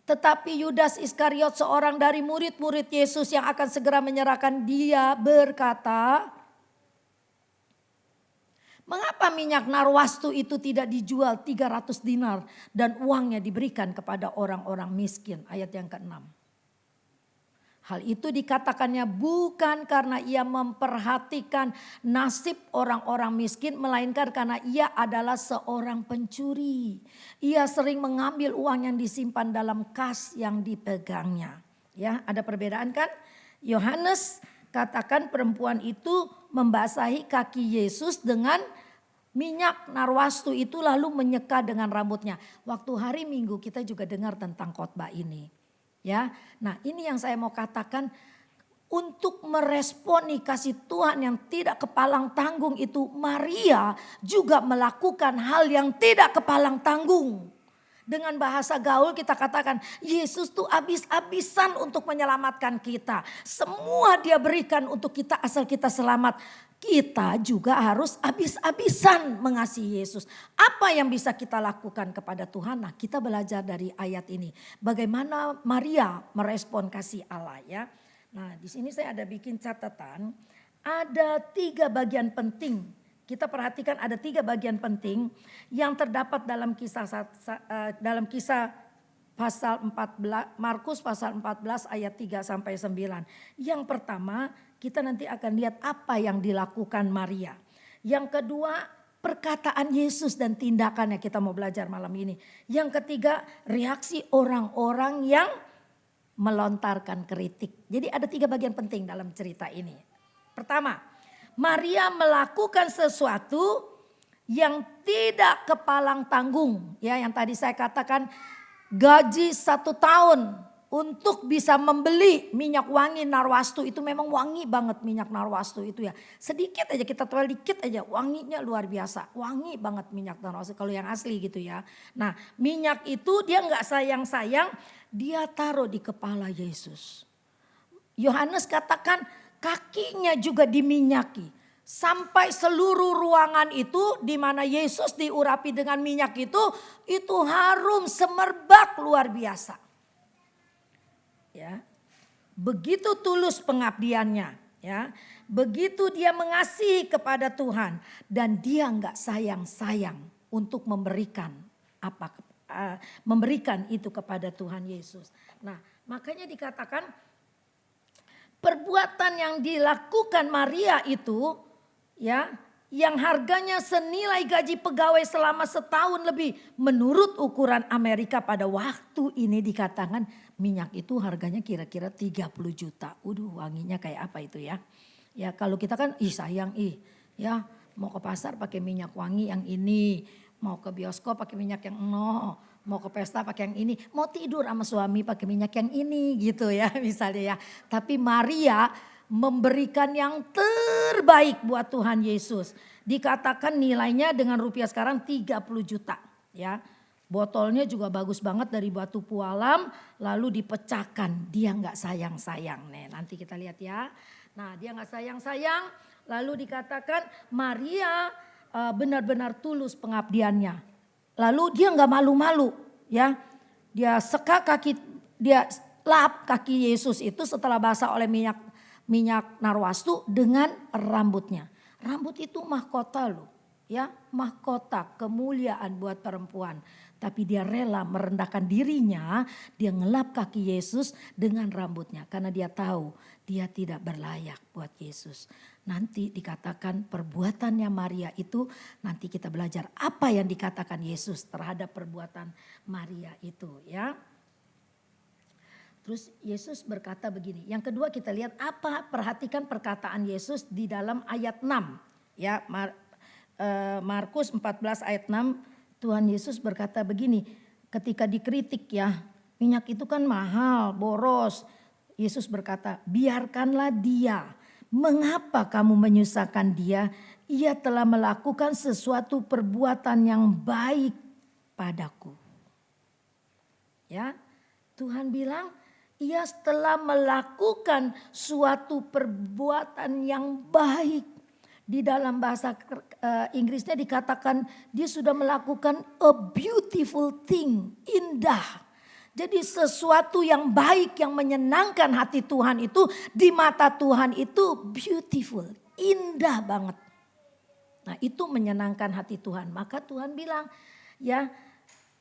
Tetapi Yudas Iskariot, seorang dari murid-murid Yesus yang akan segera menyerahkan dia, berkata, mengapa minyak narwastu itu tidak dijual 300 dinar dan uangnya diberikan kepada orang-orang miskin? Ayat yang ke-6. Hal itu dikatakannya bukan karena ia memperhatikan nasib orang-orang miskin, melainkan karena ia adalah seorang pencuri. Ia sering mengambil uang yang disimpan dalam kas yang dipegangnya. Ya, ada perbedaan kan? Yohanes katakan perempuan itu membasahi kaki Yesus dengan minyak narwastu itu lalu menyeka dengan rambutnya. Waktu hari Minggu kita juga dengar tentang khotbah ini. Ya, nah ini yang saya mau katakan, untuk meresponi kasih Tuhan yang tidak kepalang tanggung itu, Maria juga melakukan hal yang tidak kepalang tanggung. Dengan bahasa gaul kita katakan Yesus tuh habis-habisan untuk menyelamatkan kita. Semua dia berikan untuk kita asal kita selamat. Kita juga harus habis-habisan mengasihi Yesus. Apa yang bisa kita lakukan kepada Tuhan? Nah, kita belajar dari ayat ini. Bagaimana Maria merespon kasih Allah ya. Nah, di sini saya ada bikin catatan. Ada 3 bagian penting. Kita perhatikan ada 3 bagian penting yang terdapat dalam kisah pasal 14, Markus pasal 14 ayat 3 sampai 9. Yang pertama, kita nanti akan lihat apa yang dilakukan Maria. Yang kedua, perkataan Yesus dan tindakannya kita mau belajar malam ini. Yang ketiga, reaksi orang-orang yang melontarkan kritik. Jadi ada 3 bagian penting dalam cerita ini. Pertama, Maria melakukan sesuatu yang tidak kepalang tanggung. Ya, yang tadi saya katakan gaji 1 tahun untuk bisa membeli minyak wangi narwastu itu, memang wangi banget minyak narwastu itu ya. Sedikit aja kita tual dikit aja wanginya luar biasa. Wangi banget minyak narwastu kalau yang asli gitu ya. Nah, minyak itu dia nggak sayang-sayang, dia taruh di kepala Yesus. Yohanes katakan kakinya juga diminyaki. Sampai seluruh ruangan itu di mana Yesus diurapi dengan minyak itu harum semerbak luar biasa. Ya. Begitu tulus pengabdiannya, ya. Begitu dia mengasihi kepada Tuhan dan dia enggak sayang-sayang untuk memberikan memberikan itu kepada Tuhan Yesus. Nah, makanya dikatakan perbuatan yang dilakukan Maria itu, ya, yang harganya senilai gaji pegawai selama setahun lebih. Menurut ukuran Amerika pada waktu ini dikatakan minyak itu harganya kira-kira 30 juta. Wanginya kayak apa itu ya. Ya kalau kita kan sayang ya mau ke pasar pakai minyak wangi yang ini. Mau ke bioskop pakai minyak yang mau ke pesta pakai yang ini. Mau tidur sama suami pakai minyak yang ini gitu ya misalnya ya. Tapi Maria memberikan yang terbaik buat Tuhan Yesus. Dikatakan nilainya dengan rupiah sekarang 30 juta ya. Botolnya juga bagus banget dari batu pualam lalu dipecahkan. Dia nggak sayang-sayang. Nih, nanti kita lihat ya. Nah, dia nggak sayang-sayang lalu dikatakan Maria benar-benar tulus pengabdiannya. Lalu dia nggak malu-malu, ya. Dia lap kaki Yesus itu setelah basah oleh minyak narwastu dengan rambutnya. Rambut itu mahkota loh, ya, mahkota kemuliaan buat perempuan. Tapi dia rela merendahkan dirinya, dia ngelap kaki Yesus dengan rambutnya. Karena dia tahu dia tidak berlayak buat Yesus. Nanti dikatakan perbuatannya Maria itu, nanti kita belajar apa yang dikatakan Yesus terhadap perbuatan Maria itu, ya. Terus Yesus berkata begini. Yang kedua kita lihat perhatikan perkataan Yesus di dalam ayat 6. Ya, Markus 14 ayat 6. Tuhan Yesus berkata begini, ketika dikritik ya, minyak itu kan mahal, boros. Yesus berkata, biarkanlah dia. Mengapa kamu menyusahkan dia? Ia telah melakukan sesuatu perbuatan yang baik padaku. Ya, Tuhan bilang, ia telah melakukan suatu perbuatan yang baik. Di dalam bahasa Inggrisnya dikatakan dia sudah melakukan a beautiful thing, indah. Jadi sesuatu yang baik yang menyenangkan hati Tuhan itu di mata Tuhan itu beautiful, indah banget. Nah itu menyenangkan hati Tuhan. Maka Tuhan bilang ya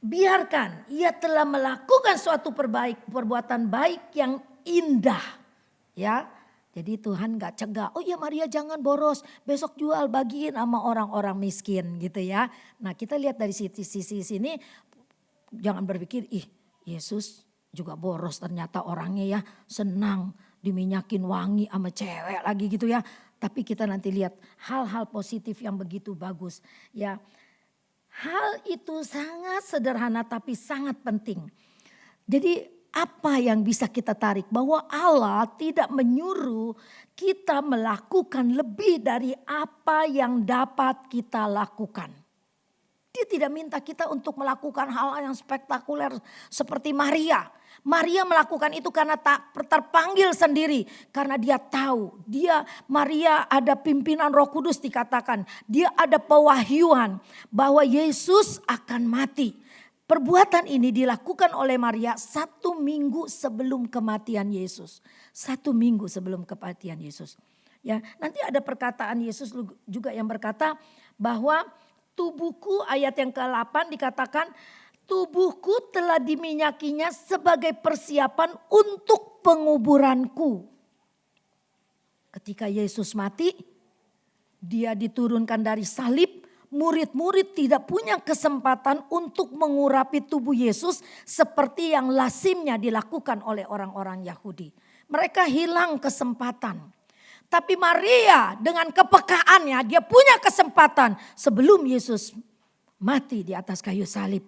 biarkan ia telah melakukan suatu perbuatan baik yang indah. Ya. Jadi Tuhan gak cegah, oh ya Maria jangan boros, besok jual bagiin sama orang-orang miskin gitu ya. Nah kita lihat dari sisi sini, jangan berpikir ih Yesus juga boros ternyata orangnya ya, senang diminyakin wangi sama cewek lagi gitu ya. Tapi kita nanti lihat hal-hal positif yang begitu bagus ya. Hal itu sangat sederhana tapi sangat penting. Jadi apa yang bisa kita tarik? Bahwa Allah tidak menyuruh kita melakukan lebih dari apa yang dapat kita lakukan. Dia tidak minta kita untuk melakukan hal yang spektakuler seperti Maria. Maria melakukan itu karena tak terpanggil sendiri. Karena dia tahu, Maria ada pimpinan Roh Kudus dikatakan. Dia ada pewahyuan bahwa Yesus akan mati. Perbuatan ini dilakukan oleh Maria 1 minggu sebelum kematian Yesus. 1 minggu sebelum kematian Yesus. Ya, nanti ada perkataan Yesus juga yang berkata bahwa tubuhku, ayat yang ke-8 dikatakan, tubuhku telah diminyakinya sebagai persiapan untuk penguburanku. Ketika Yesus mati, dia diturunkan dari salib. Murid-murid tidak punya kesempatan untuk mengurapi tubuh Yesus seperti yang lazimnya dilakukan oleh orang-orang Yahudi. Mereka hilang kesempatan. Tapi Maria dengan kepekaannya dia punya kesempatan sebelum Yesus mati di atas kayu salib.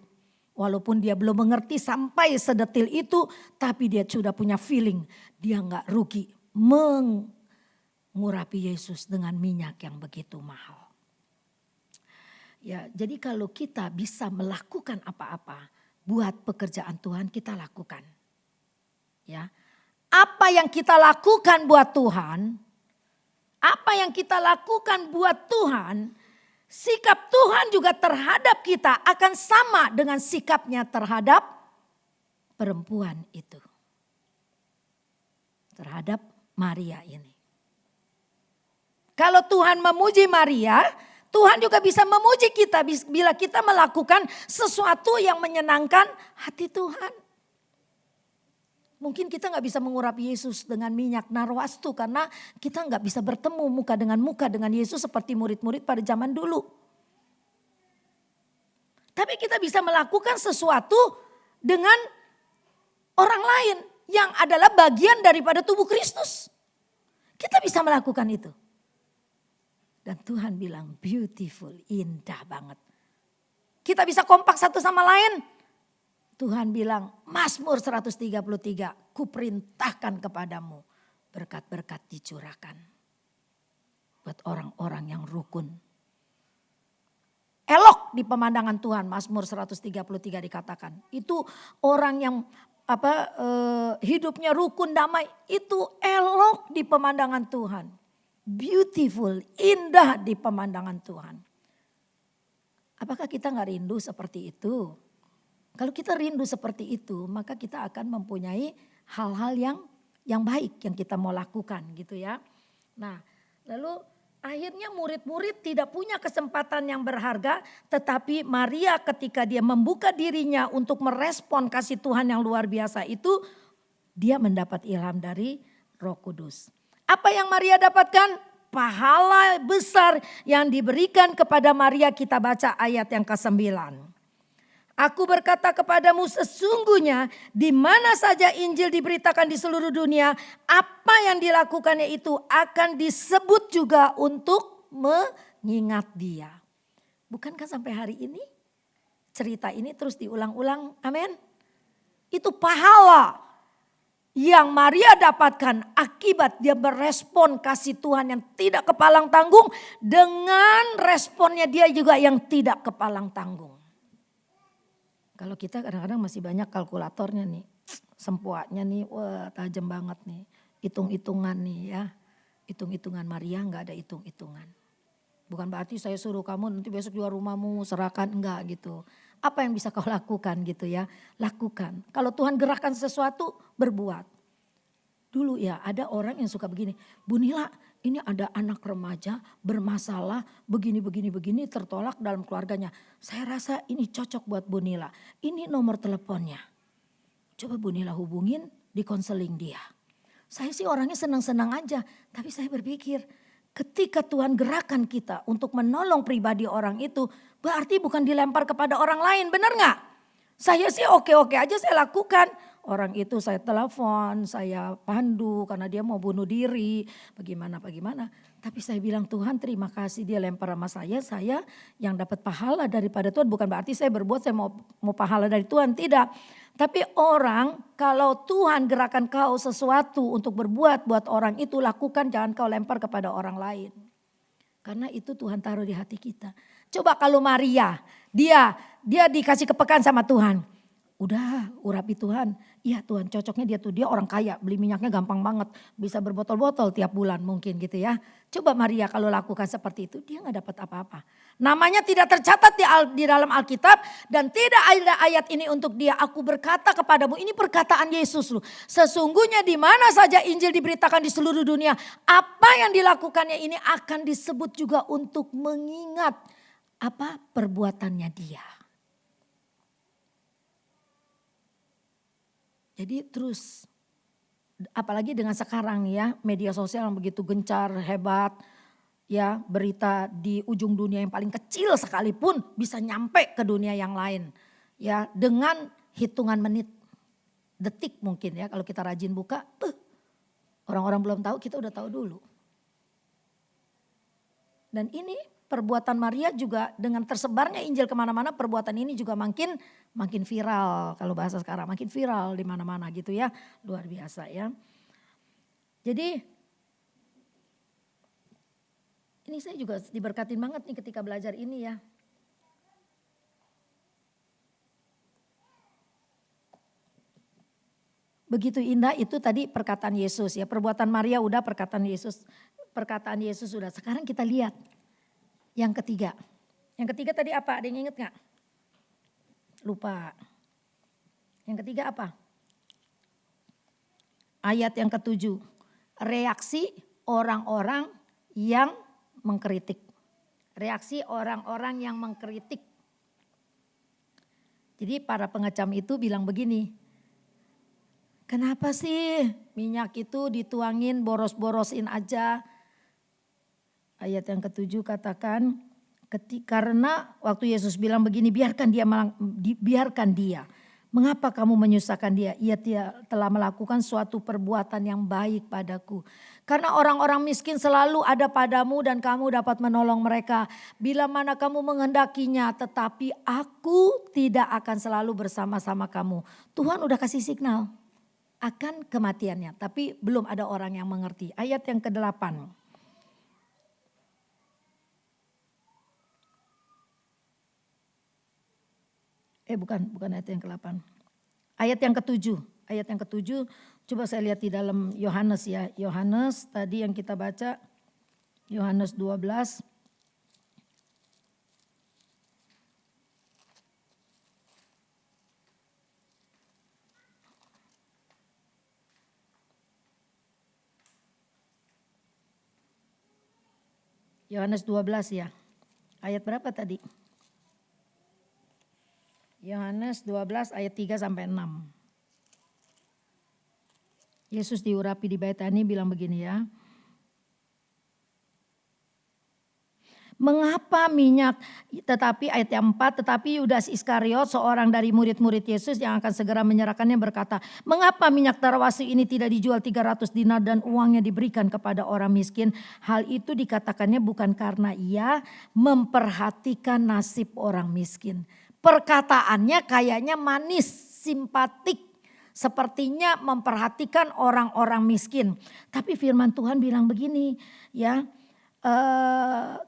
Walaupun dia belum mengerti sampai sedetil itu, tapi dia sudah punya feeling. Dia gak rugi mengurapi Yesus dengan minyak yang begitu mahal. Ya, jadi kalau kita bisa melakukan apa-apa buat pekerjaan Tuhan, kita lakukan. Ya. Apa yang kita lakukan buat Tuhan, apa yang kita lakukan buat Tuhan, sikap Tuhan juga terhadap kita akan sama dengan sikapnya terhadap perempuan itu. Terhadap Maria ini. Kalau Tuhan memuji Maria, Tuhan juga bisa memuji kita bila kita melakukan sesuatu yang menyenangkan hati Tuhan. Mungkin kita gak bisa mengurapi Yesus dengan minyak narwastu karena kita gak bisa bertemu muka dengan Yesus seperti murid-murid pada zaman dulu. Tapi kita bisa melakukan sesuatu dengan orang lain yang adalah bagian daripada tubuh Kristus. Kita bisa melakukan itu. Dan Tuhan bilang beautiful, indah banget. Kita bisa kompak satu sama lain. Tuhan bilang Mazmur 133, kuperintahkan kepadamu berkat-berkat dicurahkan. Buat orang-orang yang rukun. Elok di pemandangan Tuhan, Mazmur 133 dikatakan. Itu orang yang hidupnya rukun damai, itu elok di pemandangan Tuhan. Beautiful, indah di pemandangan Tuhan. Apakah kita nggak rindu seperti itu? Kalau kita rindu seperti itu, maka kita akan mempunyai hal-hal yang baik yang kita mau lakukan gitu ya. Nah, lalu akhirnya murid-murid tidak punya kesempatan yang berharga, tetapi Maria ketika dia membuka dirinya untuk merespon kasih Tuhan yang luar biasa itu, dia mendapat ilham dari Roh Kudus. Apa yang Maria dapatkan? Pahala besar yang diberikan kepada Maria, kita baca ayat yang ke-9. Aku berkata kepadamu, sesungguhnya di mana saja Injil diberitakan di seluruh dunia, apa yang dilakukannya itu akan disebut juga untuk mengingat dia. Bukankah sampai hari ini cerita ini terus diulang-ulang? Amin. Itu pahala yang Maria dapatkan akibat dia merespon kasih Tuhan yang tidak kepalang tanggung dengan responnya dia juga yang tidak kepalang tanggung. Kalau kita kadang-kadang masih banyak kalkulatornya nih, sempuanya nih, wah tajam banget nih, hitung-hitungan nih ya. Hitung-hitungan. Maria nggak ada hitung-hitungan. Bukan berarti saya suruh kamu nanti besok jual rumahmu, serahkan, enggak gitu. Apa yang bisa kau lakukan gitu ya, lakukan. Kalau Tuhan gerakkan sesuatu, berbuat. Dulu ya ada orang yang suka begini, Bu Nila ini ada anak remaja bermasalah begini tertolak dalam keluarganya. Saya rasa ini cocok buat Bu Nila. Ini nomor teleponnya. Coba Bu Nila hubungin, di konseling dia. Saya sih orangnya senang-senang aja, tapi saya berpikir ketika Tuhan gerakan kita untuk menolong pribadi orang itu, berarti bukan dilempar kepada orang lain, benar gak? Saya sih oke-oke aja saya lakukan. Orang itu saya telepon, saya pandu karena dia mau bunuh diri, bagaimana. Tapi saya bilang Tuhan terima kasih dia lempar sama saya yang dapat pahala daripada Tuhan. Bukan berarti saya berbuat saya mau pahala dari Tuhan, tidak. Tapi orang kalau Tuhan gerakan kau sesuatu untuk berbuat buat orang itu, lakukan, jangan kau lempar kepada orang lain. Karena itu Tuhan taruh di hati kita. Coba kalau Maria, dia dikasih kepekaan sama Tuhan. Udah urapi Tuhan, iya Tuhan cocoknya dia orang kaya, beli minyaknya gampang banget. Bisa berbotol-botol tiap bulan mungkin gitu ya. Coba Maria kalau lakukan seperti itu, dia gak dapat apa-apa. Namanya tidak tercatat di dalam Alkitab dan tidak ada ayat ini untuk dia. Aku berkata kepadamu, ini perkataan Yesus loh. Sesungguhnya di mana saja Injil diberitakan di seluruh dunia, apa yang dilakukannya ini akan disebut juga untuk mengingat apa perbuatannya dia. Jadi terus apalagi dengan sekarang ya media sosial yang begitu gencar, hebat ya, berita di ujung dunia yang paling kecil sekalipun bisa nyampe ke dunia yang lain ya dengan hitungan menit, detik mungkin ya kalau kita rajin buka, orang-orang belum tahu kita udah tahu dulu. Dan ini perbuatan Maria juga dengan tersebarnya Injil kemana-mana, perbuatan ini juga makin viral, kalau bahasa sekarang makin viral di mana-mana gitu ya, luar biasa ya. Jadi ini saya juga diberkatin banget nih ketika belajar ini ya. Begitu indah itu tadi perkataan Yesus ya, perbuatan Maria udah, perkataan Yesus sudah. Sekarang kita lihat yang ketiga. Yang ketiga tadi apa? Ada yang inget gak? Lupa. Yang ketiga apa? Ayat yang ke-7. Reaksi orang-orang yang mengkritik. Reaksi orang-orang yang mengkritik. Jadi para pengecam itu bilang begini. Kenapa sih minyak itu dituangin boros-borosin aja? Ayat yang ke-7 katakan, karena waktu Yesus bilang begini, biarkan dia. Mengapa kamu menyusahkan dia? Ia telah melakukan suatu perbuatan yang baik padaku. Karena orang-orang miskin selalu ada padamu dan kamu dapat menolong mereka. Bila mana kamu menghendakinya, tetapi aku tidak akan selalu bersama-sama kamu. Tuhan udah kasih signal akan kematiannya, tapi belum ada orang yang mengerti. Ayat yang ke-8. Bukan ayat yang ke-8. Ayat yang ke-7. Ayat yang ke-7 coba saya lihat di dalam Yohanes ya. Yohanes tadi yang kita baca. Yohanes 12. Yohanes 12 ya. Ayat berapa tadi? Yohanes 12 ayat 3 sampai 6. Yesus diurapi di Betani bilang begini ya. Mengapa minyak, tetapi ayat yang 4, tetapi Yudas Iskariot seorang dari murid-murid Yesus yang akan segera menyerahkannya berkata, mengapa minyak tarawasi ini tidak dijual 300 dinar dan uangnya diberikan kepada orang miskin? Hal itu dikatakannya bukan karena ia memperhatikan nasib orang miskin. Perkataannya kayaknya manis, simpatik, sepertinya memperhatikan orang-orang miskin. Tapi firman Tuhan bilang begini ya. Hal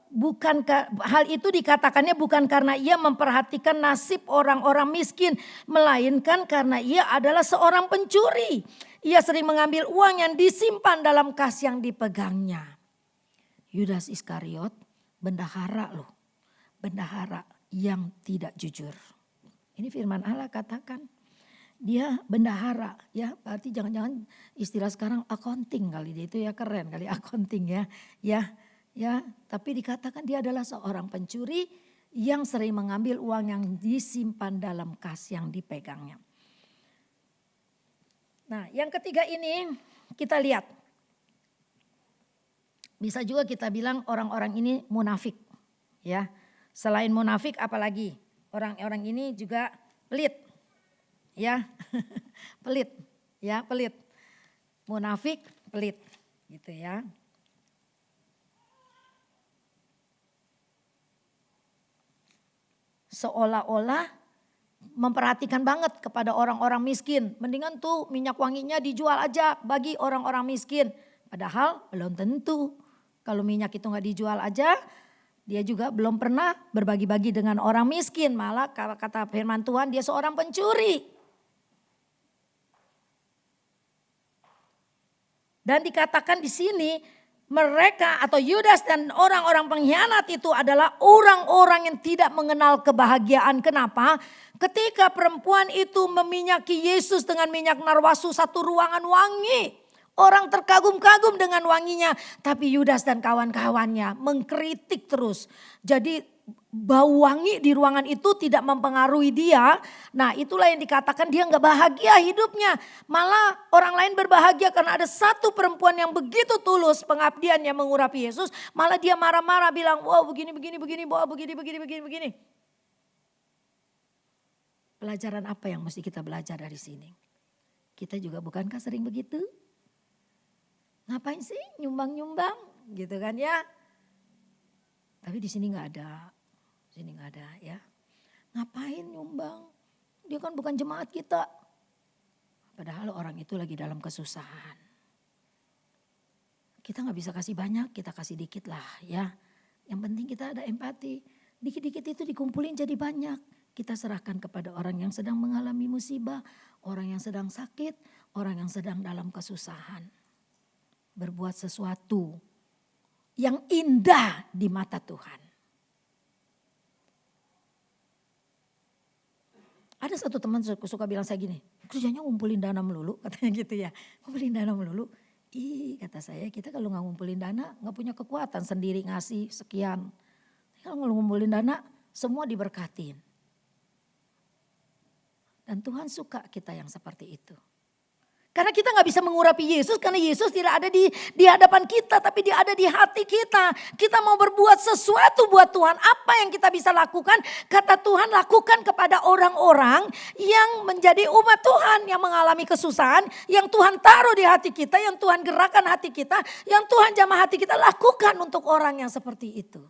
itu dikatakannya bukan karena ia memperhatikan nasib orang-orang miskin, melainkan karena ia adalah seorang pencuri. Ia sering mengambil uang yang disimpan dalam kas yang dipegangnya. Yudas Iskariot bendahara loh, bendahara yang tidak jujur. Ini firman Allah katakan. Dia bendahara ya, berarti jangan-jangan istilah sekarang accounting kali dia itu ya, keren kali accounting ya, tapi dikatakan dia adalah seorang pencuri yang sering mengambil uang yang disimpan dalam kas yang dipegangnya. Nah, yang ketiga ini kita lihat. Bisa juga kita bilang orang-orang ini munafik ya. Selain munafik apalagi? Orang-orang ini juga pelit. Ya. Pelit, ya, pelit. Munafik, pelit gitu ya. Seolah-olah memperhatikan banget kepada orang-orang miskin. Mendingan tuh minyak wanginya dijual aja bagi orang-orang miskin. Padahal belum tentu. Kalau minyak itu gak dijual aja, dia juga belum pernah berbagi-bagi dengan orang miskin. Malah kata firman Tuhan dia seorang pencuri. Dan dikatakan di sini mereka atau Yudas dan orang-orang pengkhianat itu adalah orang-orang yang tidak mengenal kebahagiaan. Kenapa? Ketika perempuan itu meminyaki Yesus dengan minyak narwastu satu ruangan wangi. Orang terkagum-kagum dengan wanginya. Tapi Yudas dan kawan-kawannya mengkritik terus. Jadi bau wangi di ruangan itu tidak mempengaruhi dia. Nah itulah yang dikatakan dia gak bahagia hidupnya. Malah orang lain berbahagia karena ada satu perempuan yang begitu tulus pengabdiannya mengurapi Yesus. Malah dia marah-marah bilang, wow begini. Pelajaran apa yang mesti kita belajar dari sini? Kita juga bukankah sering begitu? Ngapain sih nyumbang-nyumbang gitu kan ya. Tapi di sini gak ada. Sini nggak ada ya. Ngapain nyumbang? Dia kan bukan jemaat kita. Padahal orang itu lagi dalam kesusahan. Kita nggak bisa kasih banyak, kita kasih dikit lah ya. Yang penting kita ada empati. Dikit-dikit itu dikumpulin jadi banyak. Kita serahkan kepada orang yang sedang mengalami musibah, orang yang sedang sakit, orang yang sedang dalam kesusahan. Berbuat sesuatu yang indah di mata Tuhan. Ada satu teman suka bilang saya gini, kerjanya ngumpulin dana melulu, katanya gitu ya. Ngumpulin dana melulu. Ih kata saya, kita kalau gak ngumpulin dana gak punya kekuatan sendiri ngasih sekian. Kalau ngumpulin dana semua diberkatin. Dan Tuhan suka kita yang seperti itu. Karena kita gak bisa mengurapi Yesus karena Yesus tidak ada di hadapan kita. Tapi dia ada di hati kita. Kita mau berbuat sesuatu buat Tuhan. Apa yang kita bisa lakukan? Kata Tuhan lakukan kepada orang-orang yang menjadi umat Tuhan. Yang mengalami kesusahan. Yang Tuhan taruh di hati kita. Yang Tuhan gerakan hati kita. Yang Tuhan jamah hati kita. Lakukan untuk orang yang seperti itu.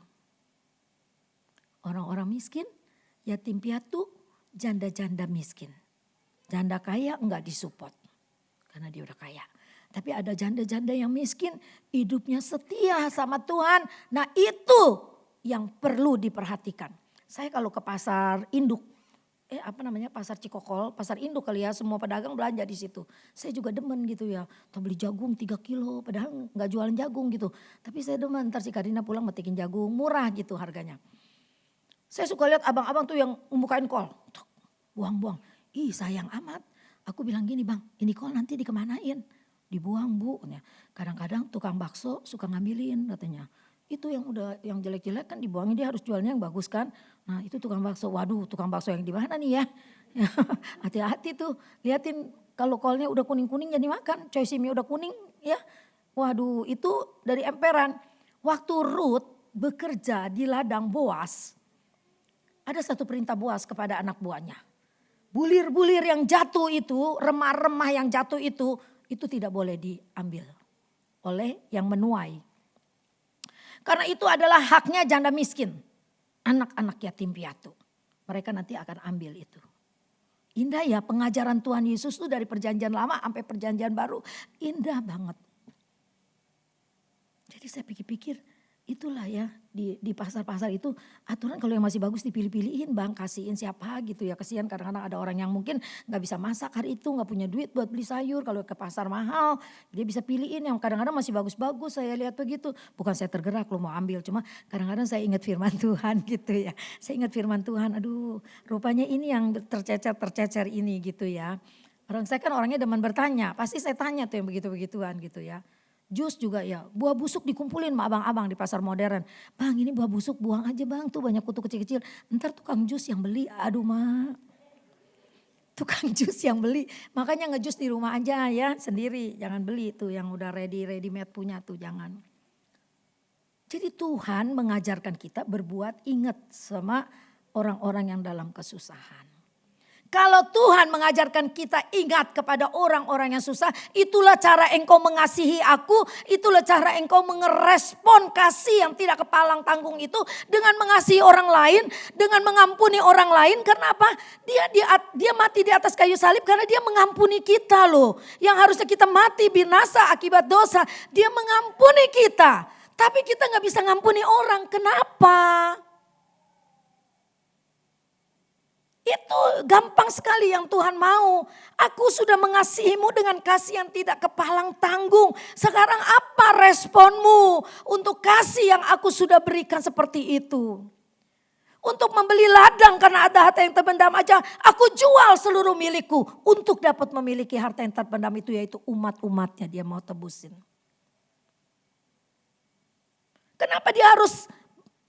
Orang-orang miskin, yatim piatu, janda-janda miskin. Janda kaya enggak disupport. Karena dia udah kaya. Tapi ada janda-janda yang miskin, hidupnya setia sama Tuhan. Nah itu yang perlu diperhatikan. Saya kalau ke pasar induk, pasar Cikokol, pasar induk kali ya, semua pedagang belanja di situ. Saya juga demen gitu ya, atau beli jagung 3 kilo, padahal nggak jualan jagung gitu. Tapi saya demen, ntar si Karina pulang metikin jagung, murah gitu harganya. Saya suka lihat abang-abang tuh yang membukain kol, buang-buang. Ih sayang amat. Aku bilang gini bang, ini kol nanti dikemanain? Dibuang bu. Kadang-kadang tukang bakso suka ngambilin katanya. Itu yang jelek-jelek kan dibuangin, dia harus jualnya yang bagus kan. Nah itu tukang bakso, waduh tukang bakso yang di mana nih ya. Hati-hati tuh, liatin kalau kolnya udah kuning-kuning jadi makan. Choy simi udah kuning ya. Waduh itu dari emperan. Waktu Ruth bekerja di ladang Boas, ada satu perintah Boas kepada anak buahnya. Bulir-bulir yang jatuh itu, remah-remah yang jatuh itu tidak boleh diambil oleh yang menuai. Karena itu adalah haknya janda miskin, anak-anak yatim piatu. Mereka nanti akan ambil itu. Indah ya pengajaran Tuhan Yesus itu dari perjanjian lama sampai perjanjian baru. Indah banget. Jadi saya pikir-pikir itulah ya di pasar-pasar itu aturan kalau yang masih bagus dipilih-pilihin bang, kasihin siapa gitu ya. Kasihan kadang-kadang ada orang yang mungkin gak bisa masak hari itu, gak punya duit buat beli sayur. Kalau ke pasar mahal dia bisa pilihin yang kadang-kadang masih bagus-bagus, saya lihat begitu. Bukan saya tergerak lo mau ambil, cuma kadang-kadang saya ingat firman Tuhan gitu ya. Saya ingat firman Tuhan, aduh rupanya ini yang tercecer ini gitu ya. Orang saya kan orangnya demen bertanya, pasti saya tanya tuh yang begitu-begituan gitu ya. Jus juga ya, buah busuk dikumpulin sama abang-abang di pasar modern. Bang ini buah busuk buang aja bang, tuh banyak kutu kecil-kecil. Ntar tukang jus yang beli, aduh mak. Tukang jus yang beli, makanya ngejus di rumah aja ya sendiri. Jangan beli tuh yang udah ready made punya tuh, jangan. Jadi Tuhan mengajarkan kita berbuat ingat sama orang-orang yang dalam kesusahan. Kalau Tuhan mengajarkan kita ingat kepada orang-orang yang susah, itulah cara engkau mengasihi aku, itulah cara engkau mengerespon kasih yang tidak kepalang tanggung itu dengan mengasihi orang lain, dengan mengampuni orang lain. Karena apa? Dia mati di atas kayu salib karena dia mengampuni kita loh. Yang harusnya kita mati binasa akibat dosa, dia mengampuni kita. Tapi kita gak bisa ngampuni orang, kenapa? Itu gampang sekali yang Tuhan mau. Aku sudah mengasihimu dengan kasih yang tidak kepalang tanggung. Sekarang apa responmu untuk kasih yang aku sudah berikan seperti itu? Untuk membeli ladang karena ada harta yang terpendam aja. Aku jual seluruh milikku untuk dapat memiliki harta yang terpendam itu, yaitu umat-umatnya dia mau tebusin. Kenapa dia harus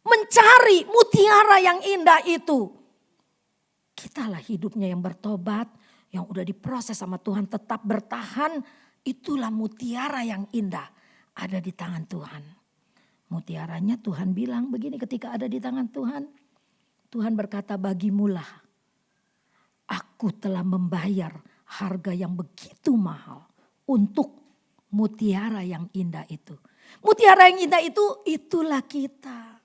mencari mutiara yang indah itu? Kitalah hidupnya yang bertobat, yang udah diproses sama Tuhan tetap bertahan. Itulah mutiara yang indah ada di tangan Tuhan. Mutiaranya Tuhan bilang begini ketika ada di tangan Tuhan. Tuhan berkata bagimulah aku telah membayar harga yang begitu mahal untuk mutiara yang indah itu. Mutiara yang indah itu itulah kita.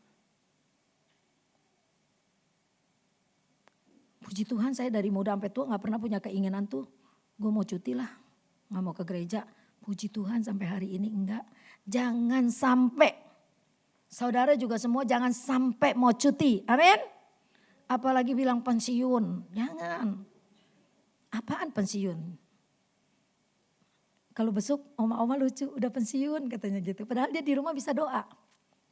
Puji Tuhan saya dari muda sampai tua gak pernah punya keinginan tuh. Gue mau cuti lah, gak mau ke gereja. Puji Tuhan sampai hari ini enggak. Jangan sampai, saudara juga semua jangan sampai mau cuti. Amin. Apalagi bilang pensiun, jangan. Apaan pensiun? Kalau besok oma-oma lucu udah pensiun katanya gitu. Padahal dia di rumah bisa doa.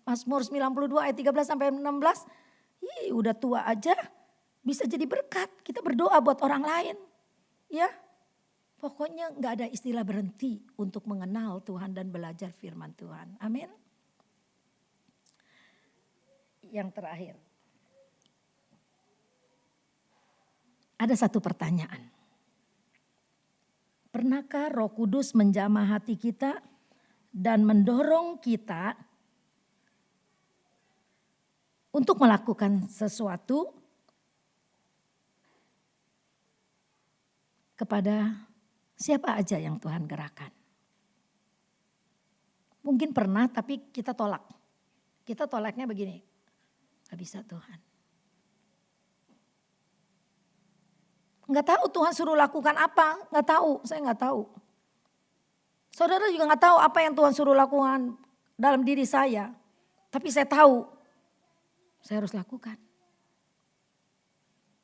Mazmur 92 ayat 13 sampai 16. Udah tua aja. Bisa jadi berkat, kita berdoa buat orang lain. Ya, pokoknya gak ada istilah berhenti untuk mengenal Tuhan dan belajar firman Tuhan. Amin. Yang terakhir. Ada satu pertanyaan. Pernahkah Roh Kudus menjamah hati kita dan mendorong kita untuk melakukan sesuatu kepada siapa aja yang Tuhan gerakan? Mungkin pernah tapi kita tolak. Kita tolaknya begini, gak bisa Tuhan. Gak tahu Tuhan suruh lakukan apa, gak tahu, saya gak tahu. Saudara juga gak tahu apa yang Tuhan suruh lakukan dalam diri saya. Tapi saya tahu, saya harus lakukan.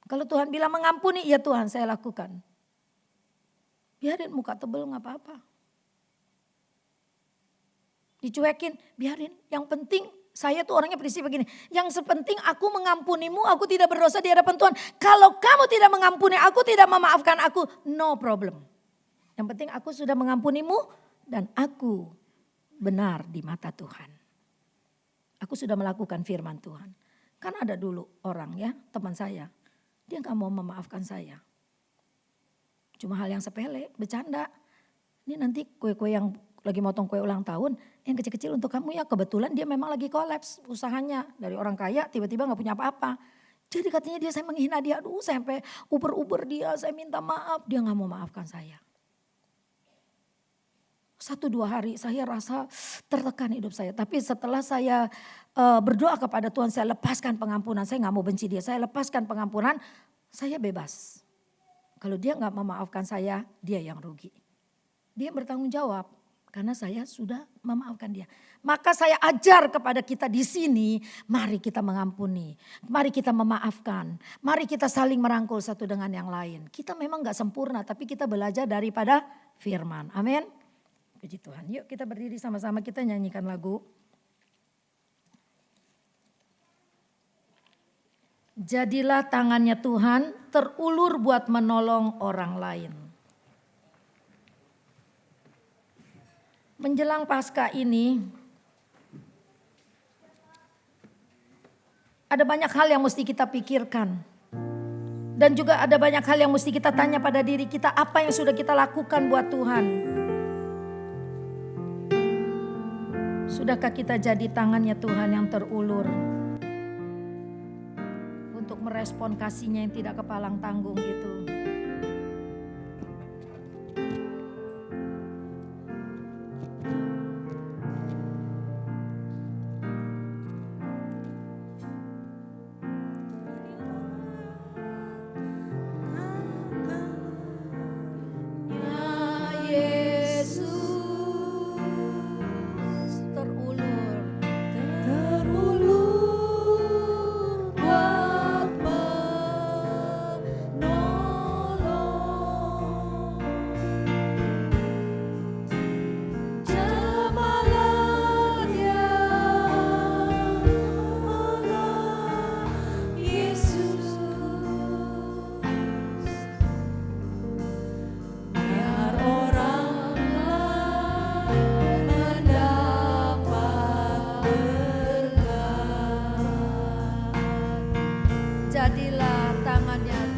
Kalau Tuhan bilang mengampuni, ya Tuhan saya lakukan. Biarin muka tebel gak apa-apa. Dicuekin, biarin. Yang penting saya tuh orangnya prinsip begini. Yang sepenting aku mengampunimu, aku tidak berdosa di hadapan Tuhan. Kalau kamu tidak mengampuni aku, tidak memaafkan aku, no problem. Yang penting aku sudah mengampunimu dan aku benar di mata Tuhan. Aku sudah melakukan firman Tuhan. Kan ada dulu orang ya, teman saya. Dia gak mau memaafkan saya. Cuma hal yang sepele, bercanda. Ini nanti kue-kue yang lagi motong kue ulang tahun, yang kecil-kecil untuk kamu ya. Kebetulan dia memang lagi kolaps usahanya. Dari orang kaya tiba-tiba gak punya apa-apa. Jadi katanya dia, saya menghina dia, aduh saya sampai uber-uber dia, saya minta maaf. Dia gak mau maafkan saya. 1-2 hari saya rasa tertekan hidup saya. Tapi setelah saya berdoa kepada Tuhan, saya lepaskan pengampunan. Saya gak mau benci dia, saya lepaskan pengampunan, saya bebas. Kalau dia gak memaafkan saya, dia yang rugi. Dia bertanggung jawab karena saya sudah memaafkan dia. Maka saya ajar kepada kita di sini, mari kita mengampuni, mari kita memaafkan, mari kita saling merangkul satu dengan yang lain. Kita memang gak sempurna, tapi kita belajar daripada firman. Amin. Puji Tuhan. Yuk kita berdiri sama-sama, kita nyanyikan lagu. Jadilah tangannya Tuhan terulur buat menolong orang lain. Menjelang Paskah ini, ada banyak hal yang mesti kita pikirkan. Dan juga ada banyak hal yang mesti kita tanya pada diri kita, apa yang sudah kita lakukan buat Tuhan. Sudahkah kita jadi tangannya Tuhan yang terulur untuk merespon kasihnya yang tidak kepalang tanggung itu. Jadilah tangannya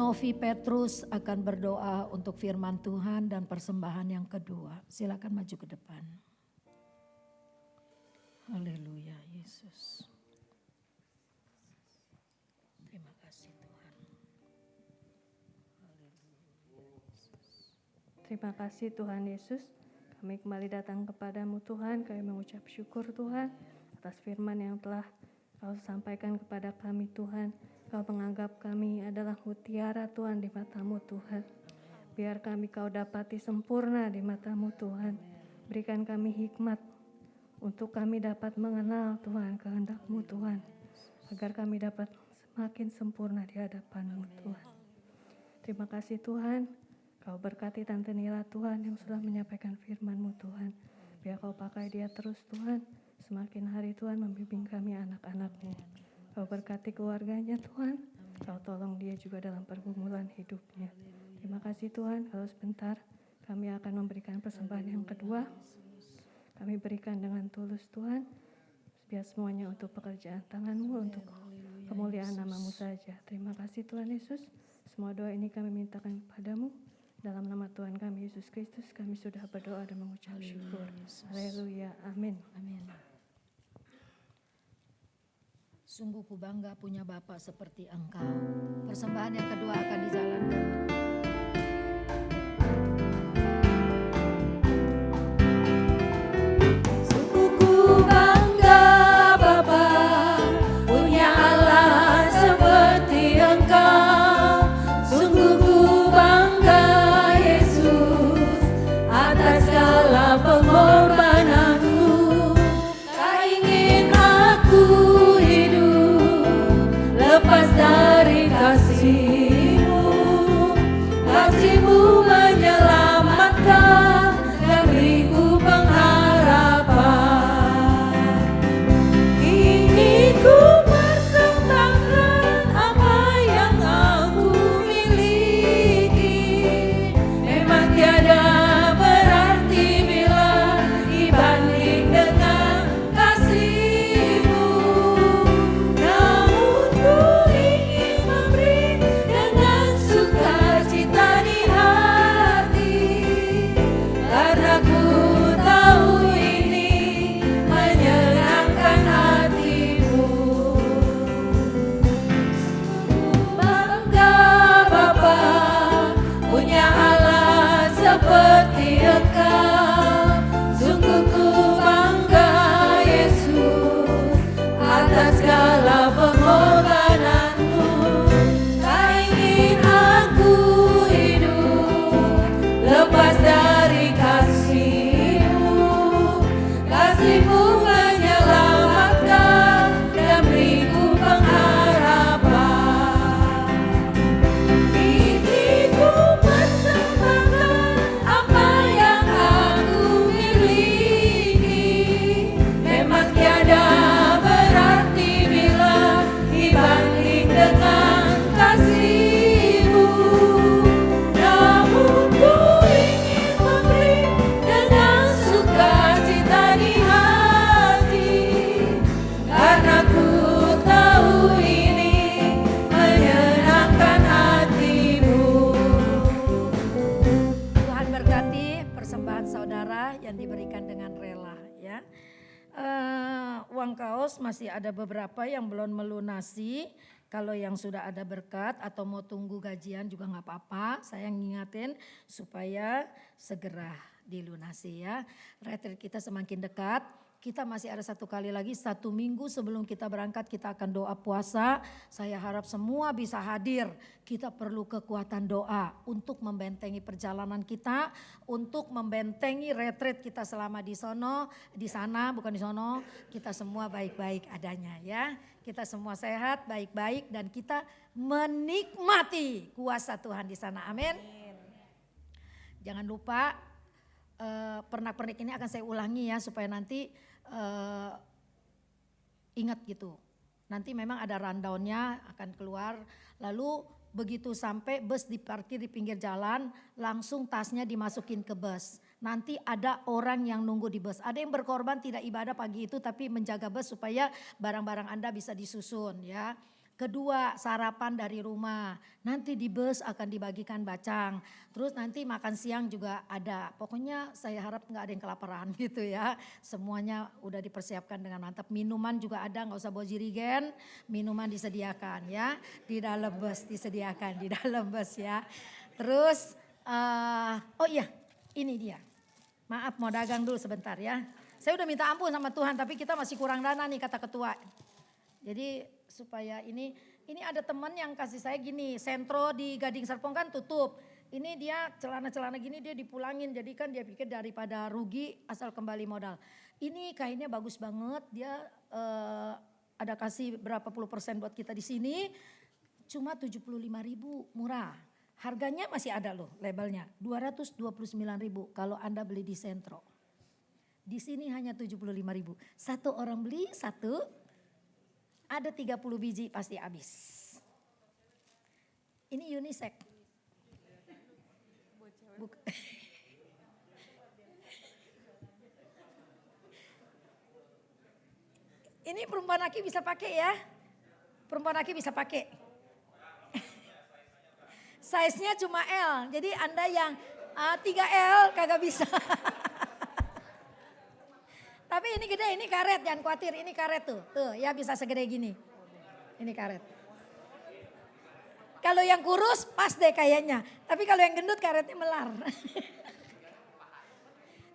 Novi Petrus akan berdoa untuk firman Tuhan dan persembahan yang kedua. Silakan maju ke depan. Haleluya Yesus. Terima kasih Tuhan. Terima kasih Tuhan Yesus. Kami kembali datang kepadamu Tuhan. Kami mengucap syukur Tuhan atas firman yang telah Kau sampaikan kepada kami Tuhan. Kau menganggap kami adalah mutiara Tuhan di matamu Tuhan. Biar kami Kau dapati sempurna di matamu Tuhan. Berikan kami hikmat untuk kami dapat mengenal Tuhan kehendak-Mu Tuhan. Agar kami dapat semakin sempurna di hadapan-Mu Tuhan. Terima kasih Tuhan. Kau berkati Tante Nila Tuhan yang sudah menyampaikan firman-Mu Tuhan. Biar Kau pakai dia terus Tuhan. Semakin hari Tuhan membimbing kami anak-anak-Mu. Kau berkati keluarganya Tuhan. Kau tolong dia juga dalam pergumulan hidupnya. Terima kasih Tuhan, kalau sebentar kami akan memberikan persembahan yang kedua. Kami berikan dengan tulus Tuhan, biar semuanya untuk pekerjaan tangan-Mu, untuk kemuliaan nama-Mu saja. Terima kasih Tuhan Yesus. Semua doa ini kami mintakan kepadamu. Dalam nama Tuhan kami Yesus Kristus, kami sudah berdoa dan mengucap syukur. Haleluya, amin. Amin. Sungguh ku bangga punya Bapa seperti Engkau. Persembahan yang kedua akan dijalankan. Sungguh ku bangga Bapa, punya Allah seperti Engkau. Sungguh ku bangga Yesus, atas segala pengorbananmu. Tak ingin aku hidup lepas dari kasih-Mu. Kasih-Mu menyelamatkan dan beriku pengharapan. Ingin ku persembahkan apa yang aku miliki. Memang tiada berarti bila dibanding dengan kasih-Mu. Namun ku ingin memberi dengan sukacita di hati, karena ku tahu ini menyenangkan hati-Mu. Bangga Bapa, punya Allah seperti Engkau. Sungguh ku bangga Yesus, atas segala pengorbananmu. Tak ingin aku hidup lepas dari kasih-Mu. Kasih-Mu menyelamatkan dan beriku pengharapan. Ini ku persembahkan apa yang aku miliki. Memang tiada berarti bila dibanding dengan kasih-Mu. Namun ku ingin memberi dengan sukacita di hati, karena ku tahu ini menyenangkan hati-Mu. Tuhan berkati persembahan saudara yang diberikan dengan rela ya. Uang kaos masih ada beberapa yang belum melunasi. Kalau yang sudah ada berkat atau mau tunggu gajian juga nggak apa-apa. Saya ngingatin supaya segera dilunasi ya. Retreat kita semakin dekat. Kita masih ada 1 kali lagi, 1 minggu sebelum kita berangkat kita akan doa puasa. Saya harap semua bisa hadir. Kita perlu kekuatan doa untuk membentengi perjalanan kita, untuk membentengi retreat kita selama di sana, bukan di sono. Kita semua baik-baik adanya ya. Kita semua sehat, baik-baik dan kita menikmati kuasa Tuhan di sana. Amin. Jangan lupa pernak-pernik ini akan saya ulangi ya supaya nanti ingat gitu. Nanti memang ada rundownnya akan keluar. Lalu begitu sampai bus diparkir di pinggir jalan, langsung tasnya dimasukin ke bus. Nanti ada orang yang nunggu di bus. Ada yang berkorban tidak ibadah pagi itu tapi menjaga bus supaya barang-barang Anda bisa disusun ya. Kedua, sarapan dari rumah. Nanti di bus akan dibagikan bacang. Terus nanti makan siang juga ada. Pokoknya saya harap nggak ada yang kelaparan gitu ya. Semuanya udah dipersiapkan dengan mantap. Minuman juga ada, nggak usah bawa jirigen. Minuman disediakan ya. Di dalam bus disediakan, di dalam bus ya. Terus, oh iya ini dia. Maaf mau dagang dulu sebentar ya. Saya udah minta ampun sama Tuhan tapi kita masih kurang dana nih kata ketua. Jadi supaya ini ada teman yang kasih saya gini, Sentro di Gading Serpong kan tutup. Ini dia celana-celana gini dia dipulangin, jadi kan dia pikir daripada rugi asal kembali modal. Ini kainnya bagus banget, dia ada kasih berapa puluh persen buat kita di sini. Cuma 75.000 murah. Harganya masih ada loh labelnya, 229.000 kalau Anda beli di Sentro. Di sini hanya 75.000. Satu orang beli satu Ada 30 biji pasti habis. Ini unisex. Ini perempuan laki bisa pakai ya. Perempuan laki bisa pakai. Size-nya cuma L. Jadi Anda yang 3L kagak bisa. Tapi ini gede, ini karet, jangan khawatir, ini karet tuh. Tuh ya bisa segede gini. Ini karet. Kalau yang kurus pas deh kayaknya. Tapi kalau yang gendut karetnya melar.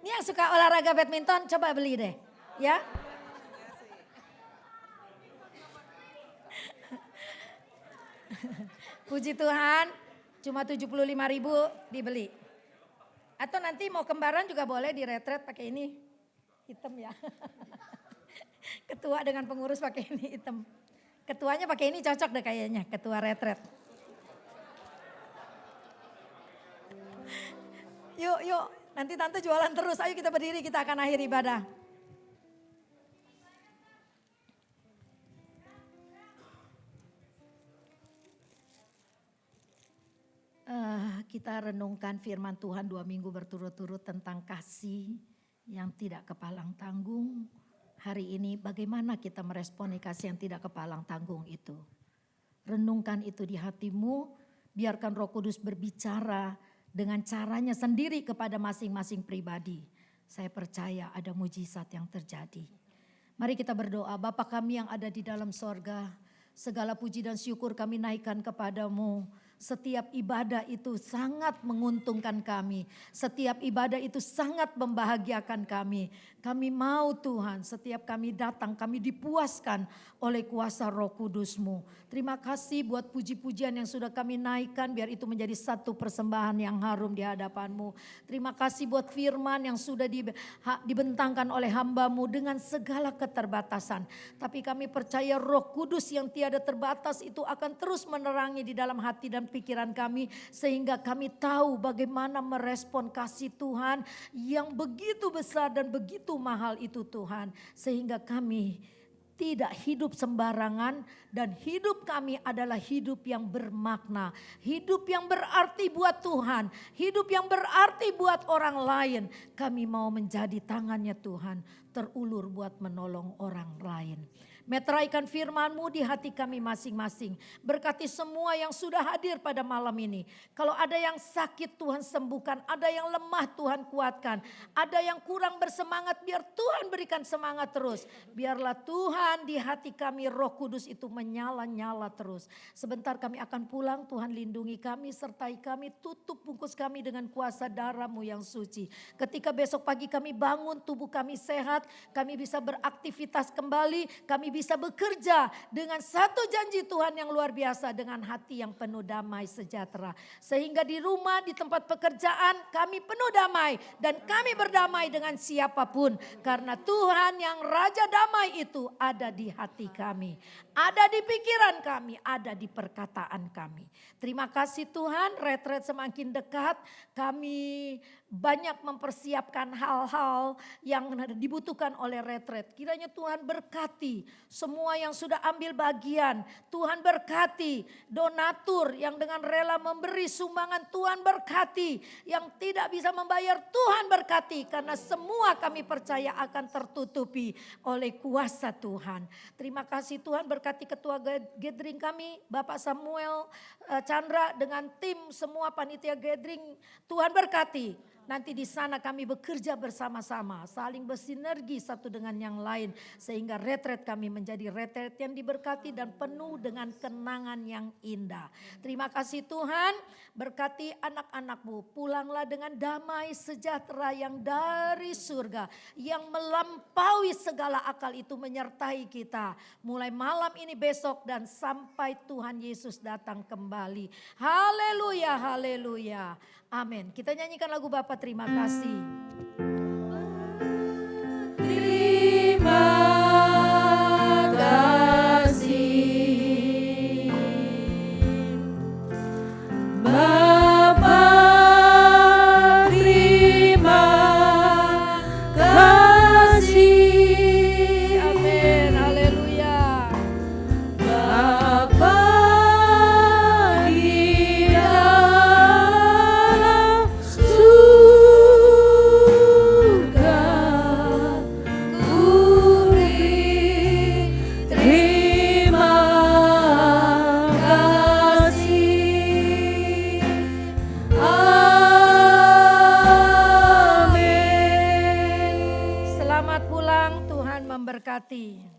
Ini yang suka olahraga badminton coba beli deh. Ya. Puji Tuhan, cuma 75.000 dibeli. Atau nanti mau kembaran juga boleh di retret pakai ini. Hitam ya. Ketua dengan pengurus pakai ini hitam. Ketuanya pakai ini cocok deh kayaknya, ketua retret. Yuk, nanti tante jualan terus. Ayo kita berdiri, kita akan akhiri ibadah. Kita renungkan firman Tuhan 2 minggu berturut-turut tentang kasih yang tidak kepalang tanggung. Hari ini bagaimana kita meresponi kasih yang tidak kepalang tanggung itu. Renungkan itu di hatimu, biarkan Roh Kudus berbicara dengan caranya sendiri kepada masing-masing pribadi. Saya percaya ada mujizat yang terjadi. Mari kita berdoa. Bapa kami yang ada di dalam sorga, segala puji dan syukur kami naikkan kepadamu. Setiap ibadah itu sangat menguntungkan kami. Setiap ibadah itu sangat membahagiakan kami. Kami mau Tuhan, setiap kami datang kami dipuaskan oleh kuasa Roh Kudus-Mu. Terima kasih buat puji-pujian yang sudah kami naikkan, biar itu menjadi satu persembahan yang harum di hadapan-Mu. Terima kasih buat firman yang sudah dibentangkan oleh hamba-Mu dengan segala keterbatasan. Tapi kami percaya Roh Kudus yang tiada terbatas itu akan terus menerangi di dalam hati dan pikiran kami, sehingga kami tahu bagaimana merespon kasih Tuhan yang begitu besar dan begitu mahal itu Tuhan. Sehingga kami tidak hidup sembarangan dan hidup kami adalah hidup yang bermakna. Hidup yang berarti buat Tuhan, hidup yang berarti buat orang lain. Kami mau menjadi tangannya Tuhan terulur buat menolong orang lain. Meteraikan firman-Mu di hati kami masing-masing. Berkati semua yang sudah hadir pada malam ini. Kalau ada yang sakit Tuhan sembuhkan. Ada yang lemah Tuhan kuatkan. Ada yang kurang bersemangat biar Tuhan berikan semangat terus. Biarlah Tuhan di hati kami Roh Kudus itu menyala-nyala terus. Sebentar kami akan pulang, Tuhan lindungi kami, sertai kami, tutup bungkus kami dengan kuasa darah-Mu yang suci. Ketika besok pagi kami bangun, tubuh kami sehat, kami bisa beraktivitas kembali, kami bisa bekerja dengan satu janji Tuhan yang luar biasa, dengan hati yang penuh damai sejahtera. Sehingga di rumah, di tempat pekerjaan kami penuh damai dan kami berdamai dengan siapapun. Karena Tuhan yang Raja Damai itu ada di hati kami, ada di pikiran kami, ada di perkataan kami. Terima kasih Tuhan, retret semakin dekat. Kami banyak mempersiapkan hal-hal yang dibutuhkan oleh retret. Kiranya Tuhan berkati semua yang sudah ambil bagian. Tuhan berkati donatur yang dengan rela memberi sumbangan. Tuhan berkati yang tidak bisa membayar. Tuhan berkati karena semua kami percaya akan tertutupi oleh kuasa Tuhan. Terima kasih Tuhan, berkati ketua gathering kami Bapak Samuel Chandra dengan tim semua panitia gathering. Tuhan berkati. Nanti di sana kami bekerja bersama-sama, saling bersinergi satu dengan yang lain. Sehingga retret kami menjadi retret yang diberkati dan penuh dengan kenangan yang indah. Terima kasih Tuhan, berkati anak-anak-Mu. Pulanglah dengan damai sejahtera yang dari surga. Yang melampaui segala akal itu menyertai kita. Mulai malam ini, besok, dan sampai Tuhan Yesus datang kembali. Haleluya, haleluya. Amin. Kita nyanyikan lagu Bapa terima kasih. Terima kasih Bapa, terima kasih. Amin. Haleluya. memberkati.